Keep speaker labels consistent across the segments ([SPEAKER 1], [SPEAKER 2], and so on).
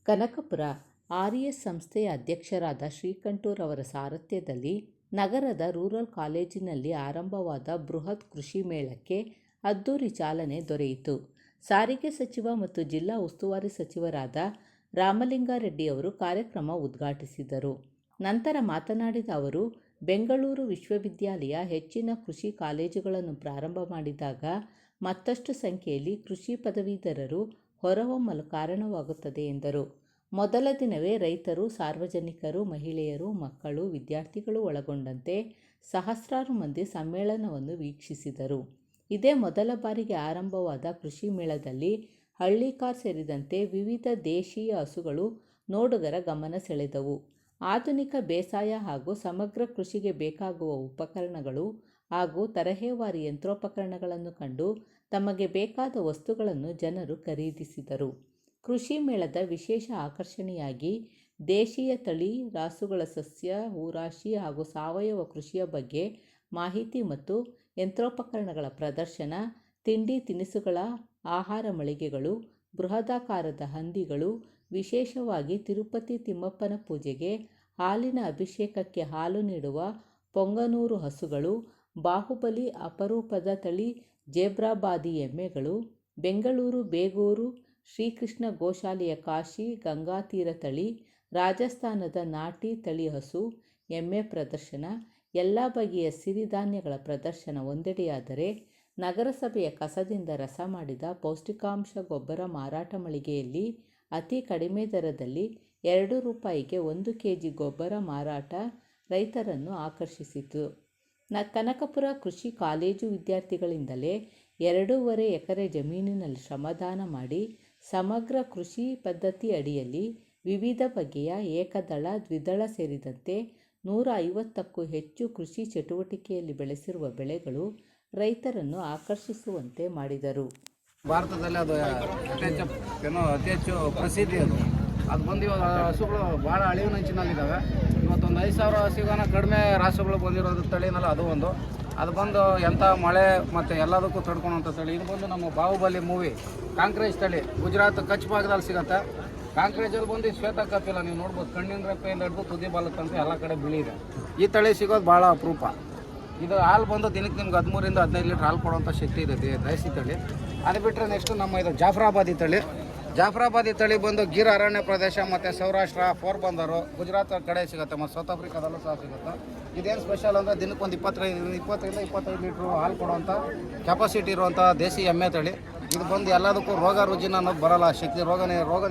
[SPEAKER 1] Kanakapura RS ಸಂಸ್ಥೆಯ ಅಧ್ಯಕ್ಷರಾದ ಶ್ರೀಕಂಠೂರ್ ಅವರ ಸಾರಥ್ಯದಲ್ಲಿ ನಗರದ ರೂರಲ್ ಕಾಲೇಜಿನಲ್ಲಿ ಆರಂಭವಾದ ಬೃಹತ್ ಕೃಷಿ ಮೇಳಕ್ಕೆ ಅದ್ದೂರಿ ಚಾಲನೆ ದೊರೆಯಿತು. ಸಾರಿಗೆ ಸಚಿವ ಮತ್ತು ಜಿಲ್ಲಾ ಉಸ್ತುವಾರಿ ಸಚಿವರಾದ ರಾಮಲಿಂಗಾರೆಡ್ಡಿ ಅವರು ಕಾರ್ಯಕ್ರಮ ಉದ್ಘಾಟಿಸಿದರು. ನಂತರ ಮಾತನಾಡಿದ ಅವರು, ಬೆಂಗಳೂರು ವಿಶ್ವವಿದ್ಯಾಲಯ ಹೆಚ್ಚಿನ ಕೃಷಿ ಕಾಲೇಜುಗಳನ್ನು ಪ್ರಾರಂಭ ಮಾಡಿದಾಗ ಮತ್ತಷ್ಟು ಸಂಖ್ಯೆಯಲ್ಲಿ ಕೃಷಿ ಪದವೀಧರರು ಹೊರಹೊಮ್ಮಲು ಕಾರಣವಾಗುತ್ತದೆ ಎಂದರು. ಮೊದಲ ದಿನವೇ ರೈತರು, ಸಾರ್ವಜನಿಕರು, ಮಹಿಳೆಯರು, ಮಕ್ಕಳು, ವಿದ್ಯಾರ್ಥಿಗಳು ಒಳಗೊಂಡಂತೆ ಸಹಸ್ರಾರು ಮಂದಿ ಸಮ್ಮೇಳನವನ್ನು ವೀಕ್ಷಿಸಿದರು. ಇದೇ ಮೊದಲ ಬಾರಿಗೆ ಆರಂಭವಾದ ಕೃಷಿ ಮೇಳದಲ್ಲಿ ಹಳ್ಳಿಕಾರ್ ಸೇರಿದಂತೆ ವಿವಿಧ ದೇಶೀಯ ಹಸುಗಳು ನೋಡುಗರ ಗಮನ ಸೆಳೆದವು. ಆಧುನಿಕ ಬೇಸಾಯ ಹಾಗೂ ಸಮಗ್ರ ಕೃಷಿಗೆ ಬೇಕಾಗುವ ಉಪಕರಣಗಳು ಹಾಗೂ ತರಹೇವಾರಿ ಯಂತ್ರೋಪಕರಣಗಳನ್ನು ಕಂಡು ತಮಗೆ ಬೇಕಾದ ವಸ್ತುಗಳನ್ನು ಜನರು ಖರೀದಿಸಿದರು. ಕೃಷಿ ಮೇಳದ ವಿಶೇಷ ಆಕರ್ಷಣೆಯಾಗಿ ದೇಶೀಯ ತಳಿ ರಾಸುಗಳ ಸಸ್ಯ, ಹೂರಾಶಿ ಹಾಗೂ ಸಾವಯವ ಕೃಷಿಯ ಬಗ್ಗೆ ಮಾಹಿತಿ ಮತ್ತು ಯಂತ್ರೋಪಕರಣಗಳ ಪ್ರದರ್ಶನ, ತಿಂಡಿ ತಿನಿಸುಗಳ ಆಹಾರ ಮಳಿಗೆಗಳು, ಬೃಹದಾಕಾರದ ಹಂದಿಗಳು, ವಿಶೇಷವಾಗಿ ತಿರುಪತಿ ತಿಮ್ಮಪ್ಪನ ಪೂಜೆಗೆ ಹಾಲಿನ ಅಭಿಷೇಕಕ್ಕೆ ಹಾಲು ನೀಡುವ ಪೊಂಗನೂರು ಹಸುಗಳು, ಬಾಹುಬಲಿ ಅಪರೂಪದ ತಳಿ ಜೇಬ್ರಾಬಾದಿ ಎಮ್ಮೆಗಳು, ಬೆಂಗಳೂರು ಬೇಗೂರು ಶ್ರೀಕೃಷ್ಣ ಗೋಶಾಲೆಯ ಕಾಶಿ ಗಂಗಾತೀರ ತಳಿ, ರಾಜಸ್ಥಾನದ ನಾಟಿ ತಳಿ ಹಸು, ಎಮ್ಮೆ ಪ್ರದರ್ಶನ, ಎಲ್ಲ ಬಗೆಯ ಸಿರಿಧಾನ್ಯಗಳ ಪ್ರದರ್ಶನ ಒಂದೆಡೆಯಾದರೆ, ನಗರಸಭೆಯ ಕಸದಿಂದ ರಸ ಮಾಡಿದ ಪೌಷ್ಟಿಕಾಂಶ ಗೊಬ್ಬರ ಮಾರಾಟ ಮಳಿಗೆಯಲ್ಲಿ ಅತಿ ಕಡಿಮೆ ದರದಲ್ಲಿ ₹2ಗೆ 1 ಕೆಜಿ ಗೊಬ್ಬರ ಮಾರಾಟ ರೈತರನ್ನು ಆಕರ್ಷಿಸಿತು. ಕನಕಪುರ ಕೃಷಿ ಕಾಲೇಜು ವಿದ್ಯಾರ್ಥಿಗಳಿಂದಲೇ 2.5 ಎಕರೆ ಜಮೀನಿನಲ್ಲಿ ಶ್ರಮದಾನ ಮಾಡಿ ಸಮಗ್ರ ಕೃಷಿ ಪದ್ಧತಿ ಅಡಿಯಲ್ಲಿ ವಿವಿಧ ಬಗೆಯ ಏಕದಳ, ದ್ವಿದಳ ಸೇರಿದಂತೆ 150ಕ್ಕೂ ಹೆಚ್ಚು ಕೃಷಿ ಚಟುವಟಿಕೆಯಲ್ಲಿ ಬೆಳೆಸಿರುವ ಬೆಳೆಗಳು ರೈತರನ್ನು ಆಕರ್ಷಿಸುವಂತೆ ಮಾಡಿದರು.
[SPEAKER 2] ಭಾರತದಲ್ಲಿ ಅದು ಅತಿ ಹೆಚ್ಚು ಪ್ರಸಿದ್ಧಿ ಅದು ಬಂದು ಇವಾಗ ಹಸುಗಳು ಭಾಳ ಅಳಿವಿನಂಚಿನಲ್ಲಿದ್ದಾವೆ. ಇವತ್ತೊಂದು 5,000 ಹಸುಗನ ಕಡಿಮೆ ರಾಸುಗಳು ಬಂದಿರೋದು ತಳಿನಲ್ಲ, ಅದು ಒಂದು. ಅದು ಬಂದು ಎಂಥ ಮಳೆ ಮತ್ತು ಎಲ್ಲದಕ್ಕೂ ತಡ್ಕೊಳೋಂಥ ತಳಿ. ಇದು ಬಂದು ನಮ್ಮ ಬಾಹುಬಲಿ ಮೂವಿ ಕಾಂಕ್ರೇಜ್ ತಳಿ, ಗುಜರಾತ್ ಕಚ್ ಭಾಗದಲ್ಲಿ ಸಿಗುತ್ತೆ. ಕಾಂಕ್ರೇಜಲ್ಲಿ ಬಂದು ಶ್ವೇತ ಕಪ್ಪಿಲ್ಲ, ನೀವು ನೋಡ್ಬೋದು, ಕಣ್ಣಿನ ರೆಪ್ಪೆಯಿಂದ ಹಿಡಿದು ತುದಿ ಬಾಲಕ್ಕಂತ ಎಲ್ಲ ಕಡೆ ಬಿಳಿ ಇದೆ. ಈ ತಳಿ ಸಿಗೋದು ಭಾಳ ಅಪರೂಪ. ಇದು ಹಾಲು ಬಂದು ದಿನಕ್ಕೆ ನಿಮ್ಗೆ 13ರಿಂದ 15 ಲೀಟ್ರ್ ಹಾಲು ಕೊಡುವಂಥ ಶಕ್ತಿ ಇದೆ ದೇಸಿ ತಳಿ. ಅದು ಬಿಟ್ಟರೆ ನೆಕ್ಸ್ಟು ನಮ್ಮ ಇದು ಜಾಫ್ರಾಬಾದಿ ತಳಿ. ಜಾಫ್ರಾಬಾದಿ ತಳಿ ಬಂದು ಗಿರ್ ಅರಣ್ಯ ಪ್ರದೇಶ ಮತ್ತು ಸೌರಾಷ್ಟ್ರ, ಪೋರ್ಬಂದರು, ಗುಜರಾತ್ ಕಡೆ ಸಿಗುತ್ತೆ, ಮತ್ತು ಸೌತ್ ಆಫ್ರಿಕಾದಲ್ಲೂ ಸಹ ಸಿಗುತ್ತೆ. ಇದೇನು ಸ್ಪೆಷಲ್ ಅಂದರೆ ದಿನಕ್ಕೆ ಒಂದು 20ರಿಂದ 25 ಲೀಟ್ರು ಹಾಲು ಕೊಡುವಂಥ ಕೆಪಾಸಿಟಿ ಇರುವಂಥ ದೇಸಿ ಎಮ್ಮೆ ತಳಿ. ಇದು ಬಂದು ಎಲ್ಲದಕ್ಕೂ ರೋಗ ರುಜಿನ ಅನ್ನೋದು ಬರೋಲ್ಲ, ಶಕ್ತಿ ರೋಗ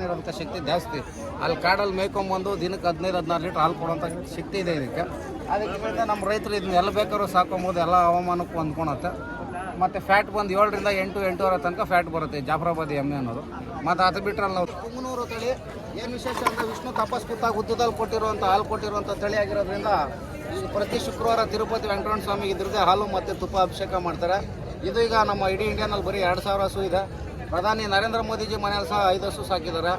[SPEAKER 2] ನಿರೋಧಕ ಶಕ್ತಿ ಜಾಸ್ತಿ. ಅಲ್ಲಿ ಕಾಡಲ್ಲಿ ಮೇಯ್ಕೊಂಬಂದು ದಿನಕ್ಕೆ 15-16 ಲೀಟ್ರ್ ಹಾಲು ಕೊಡುವಂಥ ಶಕ್ತಿ ಇದೆ ಇದಕ್ಕೆ. ಅದಕ್ಕಿಂತ ನಮ್ಮ ರೈತರು ಇದನ್ನ ಎಲ್ಲ ಬೇಕಾದ್ರೂ ಸಾಕೊಂಬೋದು, ಎಲ್ಲ ಹವಾಮಾನಕ್ಕೂ ಹೊಂದ್ಕೊಳತ್ತೆ. ಮತ್ತು ಫ್ಯಾಟ್ ಬಂದು 7ರಿಂದ 8-8.5 ತನಕ ಫ್ಯಾಟ್ ಬರುತ್ತೆ ಜಾಫ್ರಾಬಾದಿ ಎಮ್ಮೆ ಅನ್ನೋದು. ಮತ್ತು ಅದು ಬಿಟ್ಟರೆ ನಾವು ಪೊಂಗನೂರು ತಳಿ ಏನು ವಿಶೇಷ ಅಂದರೆ ವಿಷ್ಣು ತಪಸ್ ಕೂತಾಗ ಉದ್ದದಲ್ಲಿ ಕೊಟ್ಟಿರುವಂಥ ಹಾಲು ಕೊಟ್ಟಿರುವಂಥ ತಳಿ ಆಗಿರೋದ್ರಿಂದ ಪ್ರತಿ ಶುಕ್ರವಾರ ತಿರುಪತಿ ವೆಂಕಟರಮಣ ಸ್ವಾಮಿಗೆ ಇದ್ರದ್ದೇ ಹಾಲು ಮತ್ತು ತುಪ್ಪ ಅಭಿಷೇಕ ಮಾಡ್ತಾರೆ. ಇದು ಈಗ ನಮ್ಮ ಇಡೀ ಇಂಡಿಯಾನಲ್ಲಿ ಬರೀ 2,000 ಹಸು ಇದೆ. ಪ್ರಧಾನಿ ನರೇಂದ್ರ ಮೋದಿಜಿ ಮನೆಯಲ್ಲಿ ಸಹ 5 ಹಸು ಸಾಕಿದ್ದಾರೆ.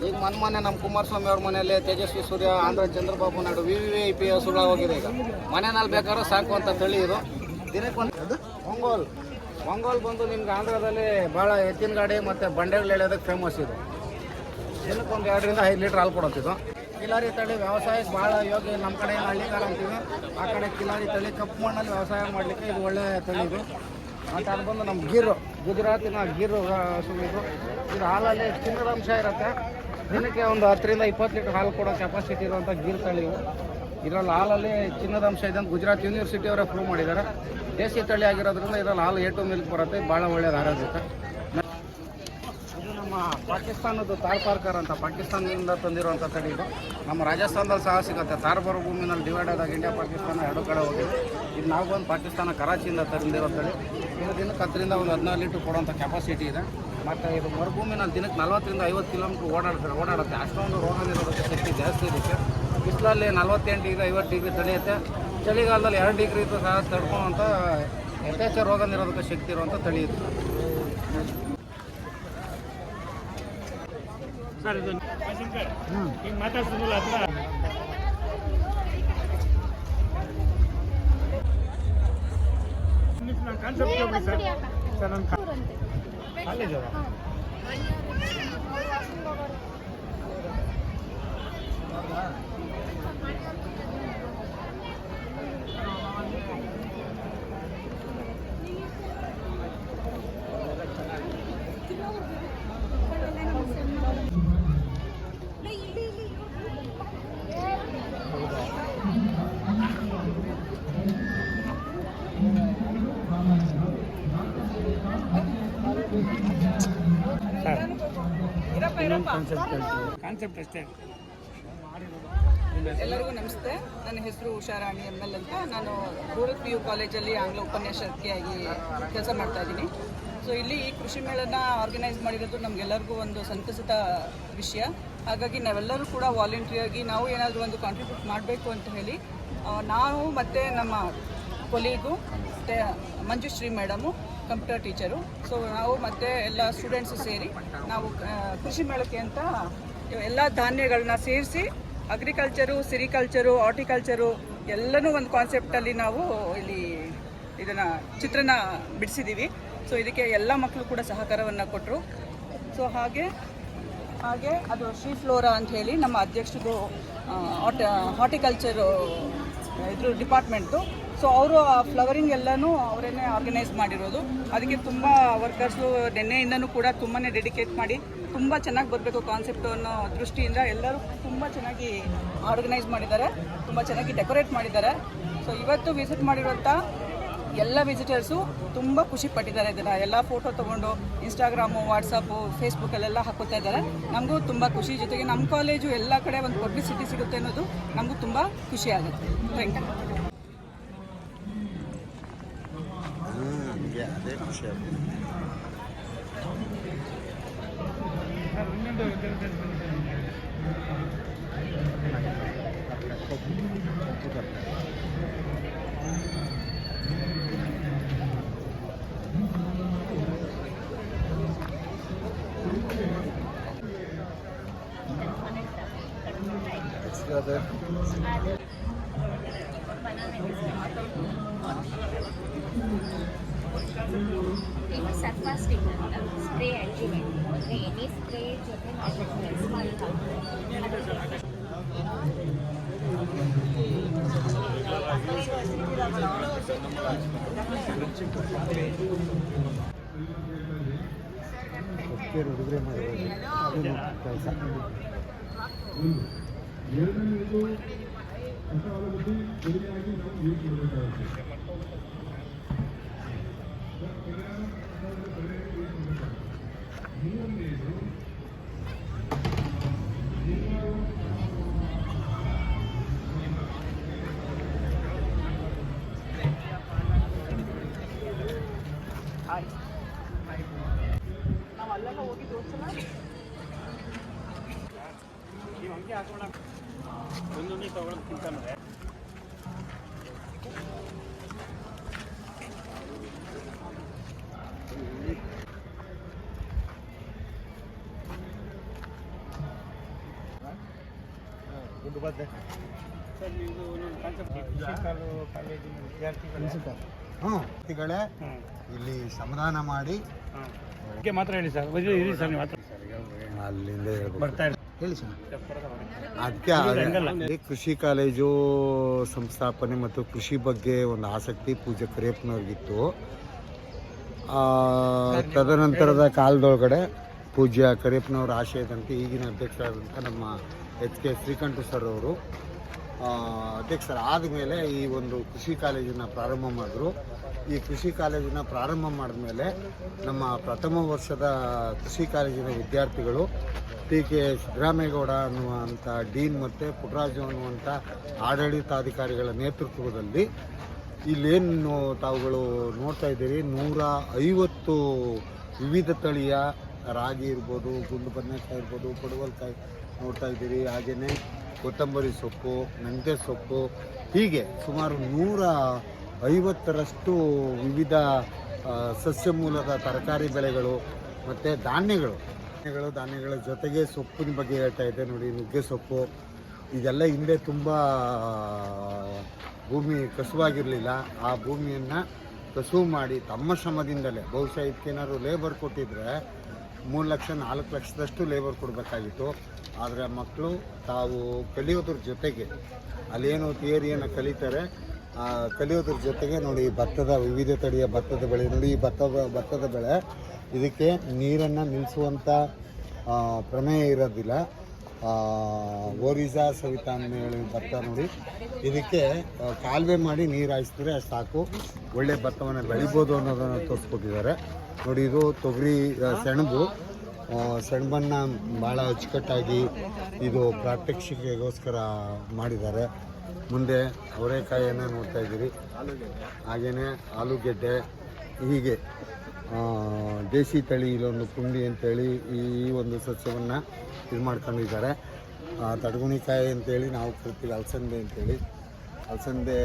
[SPEAKER 2] ಈಗ ಮೊನ್ನೆ ನಮ್ಮ ಕುಮಾರಸ್ವಾಮಿ ಅವ್ರ ಮನೆಯಲ್ಲಿ ತೇಜಸ್ವಿ ಸೂರ್ಯ, ಆಂಧ್ರ ಚಂದ್ರಬಾಬು ನಾಯ್ಡು VVIP ಹಸುಗಳು ಹೋಗಿದೆ. ಈಗ ಮನೆಯಲ್ಲಿ ಬೇಕಾದ್ರೂ ಸಾಕುವಂಥ ತಳಿ ಇದು. ದಿನಕ್ಕೊಂದು ಒಂಗೋಲ್ ಬಂದು ನಿಮ್ಗೆ ಆಂಧ್ರದಲ್ಲಿ ಭಾಳ ಎತ್ತಿನ ಗಾಡಿ ಮತ್ತು ಬಂಡೆಗಳು ಎಳೆಯೋದಕ್ಕೆ ಫೇಮಸ್ ಇದು. ದಿನಕ್ಕೊಂದು 2ರಿಂದ 5 ಲೀಟ್ರ್ ಹಾಲು ಕೊಡುತ್ತಿದ್ದು. ಕಿಲಾರಿ ತಳಿ ವ್ಯವಸಾಯಕ್ಕೆ ಭಾಳ ಯೋಗ್ಯ. ನಮ್ಮ ಕಡೆ ಏನು ಹಳ್ಳಿಕಾರ ಅಂತೀವಿ, ಆ ಕಡೆ ಕಿಲಾರಿ ತಳಿ ಕಪ್ಪು ಮಣ್ಣಲ್ಲಿ ವ್ಯವಸಾಯ ಮಾಡಲಿಕ್ಕೆ ಇದು ಒಳ್ಳೆಯ ತಳಿ ಇದು. ಮತ್ತು ಅದು ಬಂದು ನಮ್ಮ ಗಿರು, ಗುಜರಾತಿನ ಗಿರು ಹಸುಗಳು. ಇದು ಹಾಲಲ್ಲಿ ಚಿನ್ನದ ಅಂಶ ಇರುತ್ತೆ. ದಿನಕ್ಕೆ ಒಂದು 10ರಿಂದ 20 ಲೀಟ್ರ್ ಹಾಲು ಕೊಡೋ ಕೆಪಾಸಿಟಿ ಇರುವಂಥ ಗಿರ್ ತಳಿ ಇವು. ಇದರಲ್ಲಿ ಹಾಲಲ್ಲಿ ಚಿನ್ನದ ಅಂಶ ಇದೆ ಅಂತ ಗುಜರಾತ್ ಯೂನಿವರ್ಸಿಟಿ ಅವರೇ ಪ್ರೂವ್ ಮಾಡಿದ್ದಾರೆ. ದೇಸಿ ತಳಿ ಆಗಿರೋದ್ರಿಂದ ಇದರಲ್ಲಿ ಹಾಲು A2 ಮಿಲ್ಕ್ ಬರುತ್ತೆ, ಭಾಳ ಒಳ್ಳೆಯದು ಆರೋಗ್ಯಕ್ಕೆ. ಇದು ನಮ್ಮ ಪಾಕಿಸ್ತಾನದ್ದು ತಾರ್ಪಾರ್ಕರ್ ಅಂತ, ಪಾಕಿಸ್ತಾನದಿಂದ ತಂದಿರುವಂಥ ತಳಿ ಇದು. ನಮ್ಮ ರಾಜಸ್ಥಾನದಲ್ಲಿ ಸಹ ಸಿಗುತ್ತೆ. ತಾರ್ಬಾರು ಭೂಮಿನಲ್ಲಿ ಡಿವೈಡ್ ಆದಾಗ ಇಂಡಿಯಾ ಪಾಕಿಸ್ತಾನ 2 ಕಡೆ ಹೋಗಿದೆ. ಇದು ನಾವು ಬಂದು ಪಾಕಿಸ್ತಾನ ಕರಾಚಿಯಿಂದ ತಂದಿರೋ ತಳಿ. ಇದು ದಿನಕ್ಕೆ 10ರಿಂದ 14 ಲೀಟ್ರ್ ಕೊಡುವಂಥ ಕೆಪಾಸಿಟಿ ಇದೆ. ಮತ್ತು ಇದು ಮರುಭೂಮಿನಲ್ಲಿ ದಿನಕ್ಕೆ 40ರಿಂದ 50 ಕಿಲೋಮೀಟ್ರ್ ಓಡಾಡುತ್ತೆ. ಅಷ್ಟೊಂದು ರೋಗ ನಿರೋಧಕ ಶಕ್ತಿ ಜಾಸ್ತಿ ಇದಕ್ಕೆ. ಬಿಸಿಲಲ್ಲಿ 48 ಡಿಗ್ರಿ 50 ಡಿಗ್ರಿ ತಡೆಯುತ್ತೆ. ಚಳಿಗಾಲದಲ್ಲಿ 2 ಡಿಗ್ರಿ ಇದ್ದು ಸಹ ತಡ್ಕೊಳ್ಳುವಂಥ ಯಥೇಚ್ಛ ರೋಗ ನಿರೋಧಕ ಶಕ್ತಿ ಇರುವಂಥ ತಳಿ ಇದು.
[SPEAKER 3] ಸರ್ ಇದು ಈಗ ಮಾತಾಡ್ತಿದ್ದಿಲ್ಲ ಅದನ್ನ ನನ್ನ ಕಾನ್ಸೆಪ್ಟ್ ಸರ್ ನನ್ನ ಕಾಲೇಜ್ ಒಂದು ಕಾನ್ಸೆಪ್ಟ್ ಹೇಳ್ತೀವಿ. ಕಾನ್ಸೆಪ್ಟ್ ಅಷ್ಟೇ.
[SPEAKER 4] ಎಲ್ಲರಿಗೂ ನಮಸ್ತೆ. ನನ್ನ ಹೆಸರು ಉಷಾರಾಣಿ ML ಅಂತ. ನಾನು ರೂರಲ್ PU ಕಾಲೇಜಲ್ಲಿ ಆಂಗ್ಲ ಉಪನ್ಯಾಸಕಿಯಾಗಿ ಕೆಲಸ ಮಾಡ್ತಾ ಇದ್ದೀನಿ. ಸೊ ಇಲ್ಲಿ ಈ ಕೃಷಿ ಮೇಳನ ಆರ್ಗನೈಸ್ ಮಾಡಿರೋದು ನಮಗೆಲ್ಲರಿಗೂ ಒಂದು ಸಂತಸದ ವಿಷಯ. ಹಾಗಾಗಿ ನಾವೆಲ್ಲರೂ ಕೂಡ ವಾಲಂಟ್ರಿಯಾಗಿ ನಾವು ಏನಾದರೂ ಒಂದು ಕಾಂಟ್ರಿಬ್ಯೂಟ್ ಮಾಡಬೇಕು ಅಂತ ಹೇಳಿ ನಾವು ಮತ್ತು ನಮ್ಮ colleague Manjushree madam computer teacher, so ನಾವು ಮತ್ತು ಎಲ್ಲ ಸ್ಟೂಡೆಂಟ್ಸು ಸೇರಿ ನಾವು ಕೃಷಿ ಮೇಳಕ್ಕೆ ಅಂತ ಎಲ್ಲ ಧಾನ್ಯಗಳನ್ನ ಸೇರಿಸಿ ಅಗ್ರಿಕಲ್ಚರು, ಸಿರಿಕಲ್ಚರು, ಹಾರ್ಟಿಕಲ್ಚರು ಎಲ್ಲನೂ ಒಂದು ಕಾನ್ಸೆಪ್ಟಲ್ಲಿ ನಾವು ಇಲ್ಲಿ ಇದನ್ನು ಚಿತ್ರನ ಬಿಡಿಸಿದ್ದೀವಿ. ಸೊ ಇದಕ್ಕೆ ಎಲ್ಲ ಮಕ್ಕಳು ಕೂಡ ಸಹಕಾರವನ್ನು ಕೊಟ್ಟರು. ಸೊ ಹಾಗೆ ಅದು ಶ್ರೀ ಫ್ಲೋರಾ ಅಂತ ಹೇಳಿ ನಮ್ಮ ಅಧ್ಯಕ್ಷರು ಹಾರ್ಟಿಕಲ್ಚರು ಇದ್ರ ಡಿಪಾರ್ಟ್ಮೆಂಟು. ಸೊ ಅವರು ಆ ಫ್ಲವರಿಂಗ್ ಎಲ್ಲನೂ ಅವರೇನೆ ಆರ್ಗನೈಸ್ ಮಾಡಿರೋದು. ಅದಕ್ಕೆ ತುಂಬ ವರ್ಕರ್ಸು ನಿನ್ನೆಯಿಂದನೂ ಕೂಡ ತುಂಬಾ ಡೆಡಿಕೇಟ್ ಮಾಡಿ ತುಂಬ ಚೆನ್ನಾಗಿ ಬರಬೇಕು ಕಾನ್ಸೆಪ್ಟು ಅನ್ನೋ ದೃಷ್ಟಿಯಿಂದ ಎಲ್ಲರೂ ತುಂಬ ಚೆನ್ನಾಗಿ ಆರ್ಗನೈಸ್ ಮಾಡಿದ್ದಾರೆ, ತುಂಬ ಚೆನ್ನಾಗಿ ಡೆಕೋರೇಟ್ ಮಾಡಿದ್ದಾರೆ. ಸೊ ಇವತ್ತು ವಿಸಿಟ್ ಮಾಡಿರುವಂಥ ಎಲ್ಲ ವಿಸಿಟರ್ಸು ತುಂಬ ಖುಷಿ ಪಟ್ಟಿದ್ದಾರೆ. ಇದನ್ನು ಎಲ್ಲ ಫೋಟೋ ತೊಗೊಂಡು ಇನ್ಸ್ಟಾಗ್ರಾಮು, ವಾಟ್ಸಪ್ಪು, ಫೇಸ್ಬುಕ್ಕಲ್ಲೆಲ್ಲ ಹಾಕೋತಾ ಇದ್ದಾರೆ. ನಮಗೂ ತುಂಬ ಖುಷಿ. ಜೊತೆಗೆ ನಮ್ಮ ಕಾಲೇಜು ಎಲ್ಲ ಕಡೆ ಒಂದು ಪಬ್ಲಿಸಿಟಿ ಸಿಗುತ್ತೆ ಅನ್ನೋದು ನಮಗೂ ತುಂಬ ಖುಷಿ ಆಗುತ್ತೆ. Thank you.
[SPEAKER 5] ಅದೇ ಖುಷಿ ಆಗುತ್ತೆ.
[SPEAKER 6] ಇದು ಸರ್ಫಾಸ್ಟಿಕ್ ಅಂತ ಸ್ಪ್ರೇ ಆ್ಯಂಟಿಮೆಂಟ್ ಅಂದರೆ ಎನಿ ಸ್ಪ್ರೇ ಜೊತೆ ನಾವು ಮಿಕ್ಸ್ ಮಾಡಿ
[SPEAKER 5] ಹುಡುಗರೆ ಮಾಡೋದು ಕೆಲಸ.
[SPEAKER 4] ನಾವು ಅಲ್ಲೆಲ್ಲ ಹೋಗಿದ್ದು ಒಂದ್ಸಲ
[SPEAKER 3] ನೀವು ಹಂಗೆ ಹಾಕೋಣ ಒಂದೊಂದೇ ತಗೊಳ್ಳೋದಕ್ಕಿಂತ ಸರ್ ನೀವು ಒಂದೊಂದು ಕಾನ್ಸೆಪ್ಟ್ ಕಾಲೇಜಿನ
[SPEAKER 5] ವಿದ್ಯಾರ್ಥಿಗಳೇ ಇಲ್ಲಿ ಶ್ರಮದಾನ ಮಾಡಿ
[SPEAKER 3] ಮಾತ್ರ ಹೇಳಿ ಸರ್. ಇರಿ ಸರ್, ನೀವು ಮಾತ್ರ
[SPEAKER 5] ಅಲ್ಲಿಂದ
[SPEAKER 3] ಬರ್ತಾ
[SPEAKER 5] ಹೇಳಿ ಸರ್. ಅದಕ್ಕೆ ಕೃಷಿ ಕಾಲೇಜು ಸಂಸ್ಥಾಪನೆ ಮತ್ತು ಕೃಷಿ ಬಗ್ಗೆ ಒಂದು ಆಸಕ್ತಿ ಪೂಜ್ಯ ಕರಿಯಪ್ಪನವ್ರಿಗಿತ್ತು. ತದನಂತರದ ಕಾಲದೊಳಗಡೆ ಪೂಜ್ಯ ಕರಿಯಪ್ಪನವರ ಆಶಯದಂತೆ ಈಗಿನ ಅಧ್ಯಕ್ಷರಾದಂಥ ನಮ್ಮ HK ಶ್ರೀಕಂಠ ಸರ್ ಅವರು ಅಧ್ಯಕ್ಷರಾದ ಮೇಲೆ ಈ ಒಂದು ಕೃಷಿ ಕಾಲೇಜನ್ನು ಪ್ರಾರಂಭ ಮಾಡಿದ್ರು. ಈ ಕೃಷಿ ಕಾಲೇಜನ್ನು ಪ್ರಾರಂಭ ಮಾಡಿದ್ಮೇಲೆ ನಮ್ಮ ಪ್ರಥಮ ವರ್ಷದ ಕೃಷಿ ಕಾಲೇಜಿನ ವಿದ್ಯಾರ್ಥಿಗಳು TK ಸಿದ್ದರಾಮೇಗೌಡ ಅನ್ನುವಂಥ ಡೀನ್ ಮತ್ತು ಪುಟ್ಟರಾಜು ಅನ್ನುವಂಥ ಆಡಳಿತಾಧಿಕಾರಿಗಳ ನೇತೃತ್ವದಲ್ಲಿ ಇಲ್ಲೇನು ತಾವುಗಳು ನೋಡ್ತಾ ಇದ್ದೀರಿ, 150 ವಿವಿಧ ತಳಿಯ ರಾಗಿ ಇರ್ಬೋದು, ಗುಂಡು ಬದನೆಕಾಯಿ ಇರ್ಬೋದು, ಪಡವಲಕಾಯಿ ನೋಡ್ತಾ ಇದ್ದೀರಿ. ಹಾಗೆಯೇ ಕೊತ್ತಂಬರಿ ಸೊಪ್ಪು, ಮೆಂತ್ಯ ಸೊಪ್ಪು, ಹೀಗೆ ಸುಮಾರು 150ರಷ್ಟು ವಿವಿಧ ಸಸ್ಯ ಮೂಲದ ತರಕಾರಿ ಬೆಳೆಗಳು ಮತ್ತು ಧಾನ್ಯಗಳ ಜೊತೆಗೆ ಸೊಪ್ಪಿನ ಬಗ್ಗೆ ಹೇಳ್ತಾ ಇದ್ದೆ ನೋಡಿ. ನುಗ್ಗೆ ಸೊಪ್ಪು ಇದೆಲ್ಲ ಹಿಂದೆ ತುಂಬ ಭೂಮಿ ಕಸುವಾಗಿರಲಿಲ್ಲ. ಆ ಭೂಮಿಯನ್ನು ಕಸುವು ಮಾಡಿ ತಮ್ಮ ಶ್ರಮದಿಂದಲೇ, ಬಹುಶಃ ಇದಕ್ಕೇನಾದ್ರು ಲೇಬರ್ ಕೊಟ್ಟಿದ್ರೆ 3 ಲಕ್ಷ 4 ಲಕ್ಷದಷ್ಟು ಲೇಬರ್ ಕೊಡಬೇಕಾಗಿತ್ತು. ಆದರೆ ಮಕ್ಕಳು ತಾವು ಕಲಿಯೋದ್ರ ಜೊತೆಗೆ ಅಲ್ಲೇನು ಥಿಯರಿಯನ್ನು ಕಲಿತಾರೆ, ಕಲಿಯೋದ್ರ ಜೊತೆಗೆ ನೋಡಿ ವಿವಿಧ ತಳಿಯ ಭತ್ತದ ಬೆಳೆ ನೋಡಿ. ಈ ಭತ್ತದ ಬೆಳೆ ಇದಕ್ಕೆ ನೀರನ್ನು ನಿಲ್ಲಿಸುವಂಥ ಪ್ರಮೇಯ ಇರೋದಿಲ್ಲ. ಓರಿಸಾ ಸವಿತಾ ಅಂತ ಹೇಳಿ ಭತ್ತ ನೋಡಿ, ಇದಕ್ಕೆ ಕಾಲುವೆ ಮಾಡಿ ನೀರು ಹಾಯಿಸಿದ್ರೆ ಸಾಕು, ಒಳ್ಳೆ ಭತ್ತವನ್ನು ಬೆಳಿಬೋದು ಅನ್ನೋದನ್ನು ತೋರಿಸ್ಕೊಟ್ಟಿದ್ದಾರೆ ನೋಡಿ. ಇದು ತೊಗರಿ ಸೆಣಬು. ಸೆಣಬನ್ನ ಭಾಳ ಅಚ್ಚುಕಟ್ಟಾಗಿ ಇದು ಪ್ರಾತ್ಯಕ್ಷಿಕೆಗೋಸ್ಕರ ಮಾಡಿದ್ದಾರೆ. ಮುಂದೆ ಅವರೆಕಾಯಿಯನ್ನು ನೋಡ್ತಾ ಇದ್ದೀರಿ, ಹಾಗೆಯೇ ಆಲೂಗೆಡ್ಡೆ, ಹೀಗೆ ದೇಸಿ ತಳಿ ಇಲ್ಲೊಂದು ಪುಂಡಿ ಅಂತೇಳಿ ಈ ಒಂದು ಸಸ್ಯವನ್ನು ಇದು ಮಾಡ್ಕೊಂಡಿದ್ದಾರೆ. ತಡಗುಣಿಕಾಯಿ ಅಂತೇಳಿ ನಾವು ಕರಿತೀವಿ, ಅಲಸಂದೆ ಅಂತೇಳಿ. ಅಲಸಂದೆ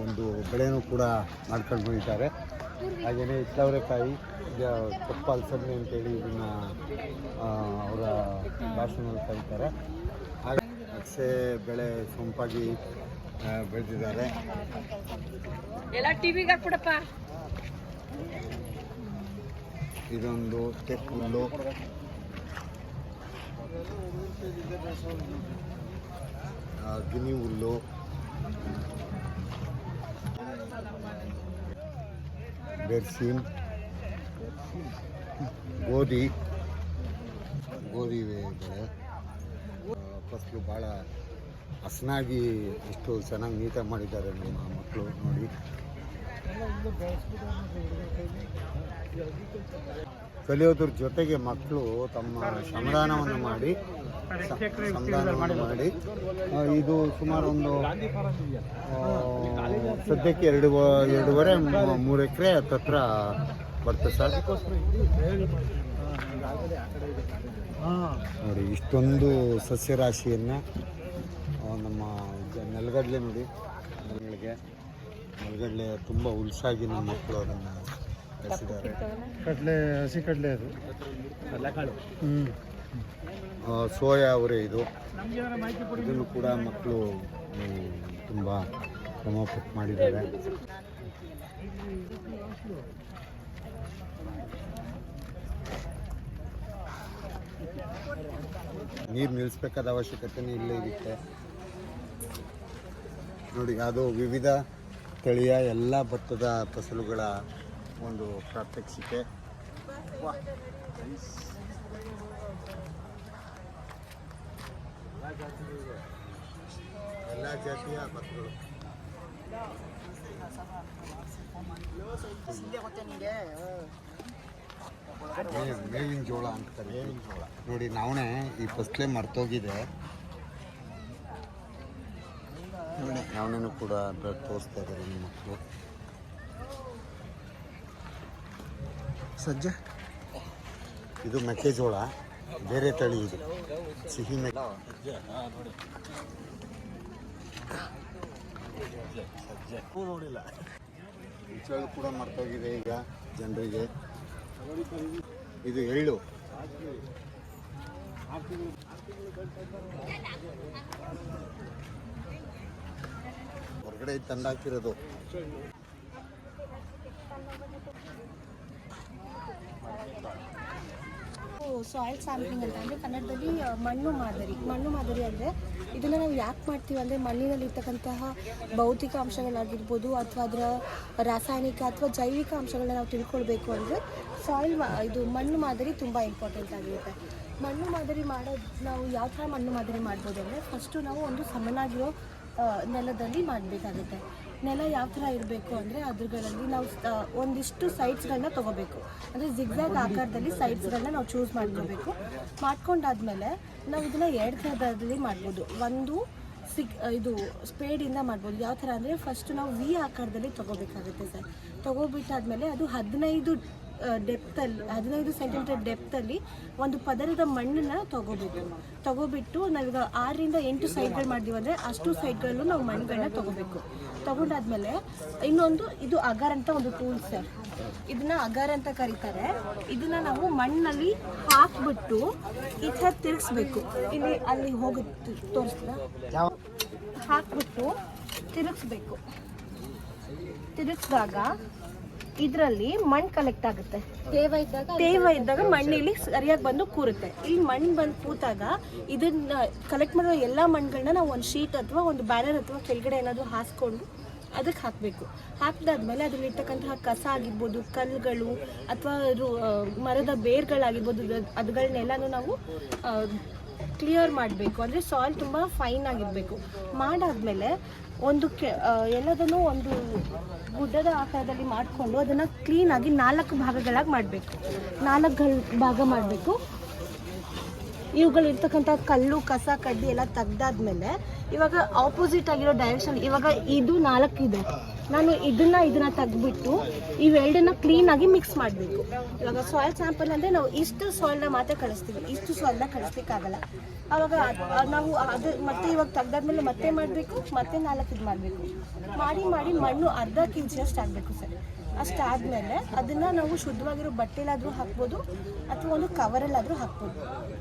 [SPEAKER 5] ಒಂದು ಬೆಳೆನೂ ಕೂಡ ಮಾಡ್ಕೊಂಡು ಬಂದಿದ್ದಾರೆ. ಹಾಗೆಯೇ ಇಟ್ಟವರೆಕಾಯಿ, ಕಪ್ಪು ಅಲಸಂದೆ ಅಂತೇಳಿ ಇದನ್ನು ಅವರ ಭಾಷೆನಲ್ಲಿ ಕರೀತಾರೆ. ಹಾಗೆ ಅಗಸೆ ಬೆಳೆ ಸೊಂಪಾಗಿ ಬೆಳೆದಿದ್ದಾರೆ. ಇದೊಂದು ಸ್ಟೆಪ್ ಹುಲ್ಲು, ಗಿನಿ ಹುಲ್ಲು, ಬೆರ್ಸೀಮ್, ಗೋಧಿ ಬೆಳೆ. ಫಸಲು ಭಾಳ ಹಸನಾಗಿ ಎಷ್ಟು ಚೆನ್ನಾಗಿ ನೀಟಾಗಿ ಮಾಡಿದ್ದಾರೆ ನಮ್ಮ ಮಕ್ಕಳು ನೋಡಿ. ಕಲಿಯೋದ್ರ ಜೊತೆಗೆ ಮಕ್ಕಳು ತಮ್ಮ ಶ್ರಮದಾನವನ್ನು ಮಾಡಿ ಇದು ಸುಮಾರು ಒಂದು ಸದ್ಯಕ್ಕೆ 2.5-3 ಎಕರೆ ಹತ್ರ ಬರ್ತದೆ ಸರ್. ನೋಡಿ ಇಷ್ಟೊಂದು ಸಸ್ಯರಾಶಿಯನ್ನು ನಮ್ಮ ನೆಲಗಡಲೆ ನೋಡಿ, ನೆಲಗಡಲೆ ತುಂಬ ಉಲ್ಸಾಗಿ ನಮ್ಮ ಮಕ್ಕಳು ಅದನ್ನು ಬೆಳೆಸಿದ್ದಾರೆ. ಹಸಿ ಕಡಲೆ ಅದು ಕಡಲೆಕಾಳು. ಸೋಯಾ ಅವರೇ ಇದನ್ನು ಕೂಡ ಮಕ್ಕಳು ತುಂಬ ಶ್ರಮಪಟ್ಟು ಮಾಡಿದ್ದಾರೆ. ನೀರು ನಿಲ್ಲಿಸ್ಬೇಕಾದ ಅವಶ್ಯಕತೆನೇ ಇಲ್ಲೇ ಇರುತ್ತೆ ನೋಡಿ. ಅದು ವಿವಿಧ ತಳಿಯ ಎಲ್ಲ ಭತ್ತದ ಫಸಲುಗಳ ಒಂದು ಪ್ರಾತ್ಯಕ್ಷಿಕೆ. ಎಲ್ಲ ಜಾತಿಯ ಭತ್ತಗಳು. ಮೇವಿನ ಜೋಳ ಅಂತ ಕರೀತೀವಿ ನೋಡಿ. ನಾವೇ ಈ ಫಸ್ಲೇ ಮರ್ತೋಗಿದೆ ನೋಡಿ. ನಾವನೇನು ಕೂಡ ತೋರಿಸ್ತಾ ಇದ್ದಾರೆ ನಿಮ್ಮ ಮಕ್ಕಳು. ಸಜ್ಜೆ, ಇದು ಮೆಕ್ಕೆಜೋಳ, ಬೇರೆ ತಳಿ ಇದು, ಸಿಹಿ ಮೆಕ್ಕೆ. ನೋಡಿಲ್ಲ, ಚಳಿ ಕೂಡ ಮರ್ತೋಗಿದೆ ಈಗ ಜನರಿಗೆ. ಇದು ಎಳ್ಳು, ಹೊರಗಡೆ ತಂದಾಕಿರೋದು.
[SPEAKER 7] ಸಾಯಿಲ್ ಸ್ಯಾಂಪ್ಲಿಂಗ್ ಅಂತ ಅಂದರೆ ಕನ್ನಡದಲ್ಲಿ ಮಣ್ಣು ಮಾದರಿ ಅಂದರೆ ಇದನ್ನು ನಾವು ಯಾಕೆ ಮಾಡ್ತೀವಿ ಅಂದರೆ ಮಣ್ಣಿನಲ್ಲಿ ಇರ್ತಕ್ಕಂತಹ ಭೌತಿಕ ಅಂಶಗಳಾಗಿರ್ಬೋದು ಅಥವಾ ಅದರ ರಾಸಾಯನಿಕ ಅಥವಾ ಜೈವಿಕ ಅಂಶಗಳನ್ನ ನಾವು ತಿಳ್ಕೊಳ್ಬೇಕು ಅಂದರೆ ಇದು ಮಣ್ಣು ಮಾದರಿ ತುಂಬ ಇಂಪಾರ್ಟೆಂಟ್ ಆಗಿರುತ್ತೆ. ಮಣ್ಣು ಮಾದರಿ ಮಾಡೋದು ನಾವು ಯಾವ ಥರ ಮಣ್ಣು ಮಾದರಿ ಮಾಡ್ಬೋದು ಅಂದರೆ ಫಸ್ಟು ನಾವು ಒಂದು ಸಮನಾಗಿರೋ ನೆಲದಲ್ಲಿ ಮಾಡಬೇಕಾಗುತ್ತೆ. ನೆಲ ಯಾವ ಥರ ಇರಬೇಕು ಅಂದರೆ ಅದ್ರಗಳಲ್ಲಿ ನಾವು ಒಂದಿಷ್ಟು ಸೈಡ್ಸ್ಗಳನ್ನ ತೊಗೋಬೇಕು. ಅಂದರೆ ಜಿಗ್ಜಾಗ್ ಆಕಾರದಲ್ಲಿ ಸೈಡ್ಸ್ಗಳನ್ನ ನಾವು ಚೂಸ್ ಮಾಡ್ಕೋಬೇಕು. ಮಾಡ್ಕೊಂಡಾದ್ಮೇಲೆ ನಾವು ಇದನ್ನು 2 ಥರದಲ್ಲಿ ಮಾಡ್ಬೋದು. ಒಂದು ಇದು ಸ್ಪೇಡಿಂದ ಮಾಡ್ಬೋದು. ಯಾವ ಥರ ಅಂದರೆ ಫಸ್ಟು ನಾವು ವಿ ಆಕಾರದಲ್ಲಿ ತೊಗೋಬೇಕಾಗುತ್ತೆ ಸರ್. ತೊಗೋಬಿಟ್ಟಾದ್ಮೇಲೆ ಅದು 15 ಸೆಂಟಿಮೀಟರ್ ಡೆಪ್ತಲ್ಲಿ ಒಂದು ಪದರದ ಮಣ್ಣನ್ನು ತೊಗೋಬಿಟ್ಟು ನಾವೀಗ 6ರಿಂದ 8 ಸೈಡ್ಗಳು ಮಾಡಿದೀವಿ ಅಂದರೆ ಅಷ್ಟು ಸೈಡ್ಗಳಲ್ಲೂ ನಾವು ಮಣ್ಣುಗಳನ್ನ ತೊಗೋಬೇಕು. ತೊಗೊಂಡಾದ್ಮೇಲೆ ಇನ್ನೊಂದು ಇದು ಅಗಾರ್ ಅಂತ ಒಂದು ಟೂಲ್ ಸರ್. ಇದನ್ನ ಅಗಾರ್ ಅಂತ ಕರೀತಾರೆ. ಇದನ್ನ ನಾವು ಮಣ್ಣಲ್ಲಿ ಹಾಕ್ಬಿಟ್ಟು ಈ ಥರ ತಿರುಗಿಸ್ಬೇಕು. ಇಲ್ಲಿ ಅಲ್ಲಿ ಹೋಗುತ್ತೆ ತೋರಿಸ್ತೀರಾ? ಹಾಕ್ಬಿಟ್ಟು ತಿರುಗಿಸ್ಬೇಕು. ತಿರುಗಿಸಿದಾಗ ಇದರಲ್ಲಿ ಮಣ್ಣು ಕಲೆಕ್ಟ್ ಆಗುತ್ತೆ. ತೇವ ಇದ್ದಾಗ ಮಣ್ಣಿಲ್ಲಿ ಸರಿಯಾಗಿ ಬಂದು ಕೂರುತ್ತೆ. ಇಲ್ಲಿ ಮಣ್ಣು ಬಂದು ಕೂತಾಗ ಇದನ್ನ ಕಲೆಕ್ಟ್ ಮಾಡೋ ಎಲ್ಲ ಮಣ್ಣುಗಳನ್ನ ನಾವು ಒಂದು ಶೀಟ್ ಅಥವಾ ಒಂದು ಬ್ಯಾನರ್ ಅಥವಾ ಕೆಳಗಡೆ ಏನಾದರೂ ಹಾಸ್ಕೊಂಡು ಅದಕ್ಕೆ ಹಾಕಬೇಕು. ಹಾಕಿದಾದ್ಮೇಲೆ ಅದರಲ್ಲಿರ್ತಕ್ಕಂತಹ ಕಸ ಆಗಿರ್ಬೋದು, ಕಲ್ಲುಗಳು ಅಥವಾ ಮರದ ಬೇರ್ಗಳಾಗಿರ್ಬೋದು, ಅದುಗಳನ್ನೆಲ್ಲನೂ ನಾವು ಕ್ಲಿಯರ್ ಮಾಡಬೇಕು. ಅಂದರೆ ಸಾಯಿಲ್ ತುಂಬ ಫೈನ್ ಆಗಿರಬೇಕು. ಮಾಡಾದ್ಮೇಲೆ ಎಲ್ಲದನ್ನು ಒಂದು ಗುಡ್ಡದ ಆಕಾರದಲ್ಲಿ ಮಾಡಿಕೊಂಡು ಅದನ್ನು ಕ್ಲೀನಾಗಿ 4 ಭಾಗಗಳಾಗಿ ಮಾಡಬೇಕು. 4 ಭಾಗ ಮಾಡಬೇಕು. ಇವುಗಳಿರ್ತಕ್ಕಂಥ ಕಲ್ಲು ಕಸ ಕಡ್ಡಿ ಎಲ್ಲ ತೆಗ್ದಾದ್ಮೇಲೆ ಇವಾಗ ಆಪೋಸಿಟ್ ಆಗಿರೋ ಡೈರೆಕ್ಷನ್, ಇವಾಗ ಇದು 4 ಇದೆ, ನಾನು ಇದನ್ನ ತೆಗೆದ್ಬಿಟ್ಟು ಇವೆರಡನ್ನ ಕ್ಲೀನಾಗಿ ಮಿಕ್ಸ್ ಮಾಡಬೇಕು. ಇವಾಗ ಸಾಯಿಲ್ ಸ್ಯಾಂಪಲ್ ಅಂದರೆ ನಾವು ಇಷ್ಟು ಸಾಯಿಲ್ನ ಮಾತ್ರ ಕಳಿಸ್ತೀವಿ, ಇಷ್ಟು ಸಾಯಿಲ್ನ ಕಳಿಸ್ಲಿಕ್ಕಾಗಲ್ಲ. ಆವಾಗ ನಾವು ಅದು ಮತ್ತೆ ಇವಾಗ ತೆಗ್ದಾದ್ಮೇಲೆ ಮತ್ತೆ ಮಾಡಬೇಕು, ಮತ್ತೆ 4 ಇದು ಮಾಡಬೇಕು. ಮಾಡಿ ಮಣ್ಣು ಅರ್ಧ ಕೆಜಿಯಷ್ಟು ಆಗಬೇಕು ಸರ್. ಅಷ್ಟಾದಮೇಲೆ ಅದನ್ನು ನಾವು ಶುದ್ಧವಾಗಿರೋ ಬಟ್ಟೆಲಾದರೂ ಹಾಕ್ಬೋದು ಅಥವಾ ಒಂದು ಕವರಲ್ಲಾದರೂ ಹಾಕ್ಬೋದು.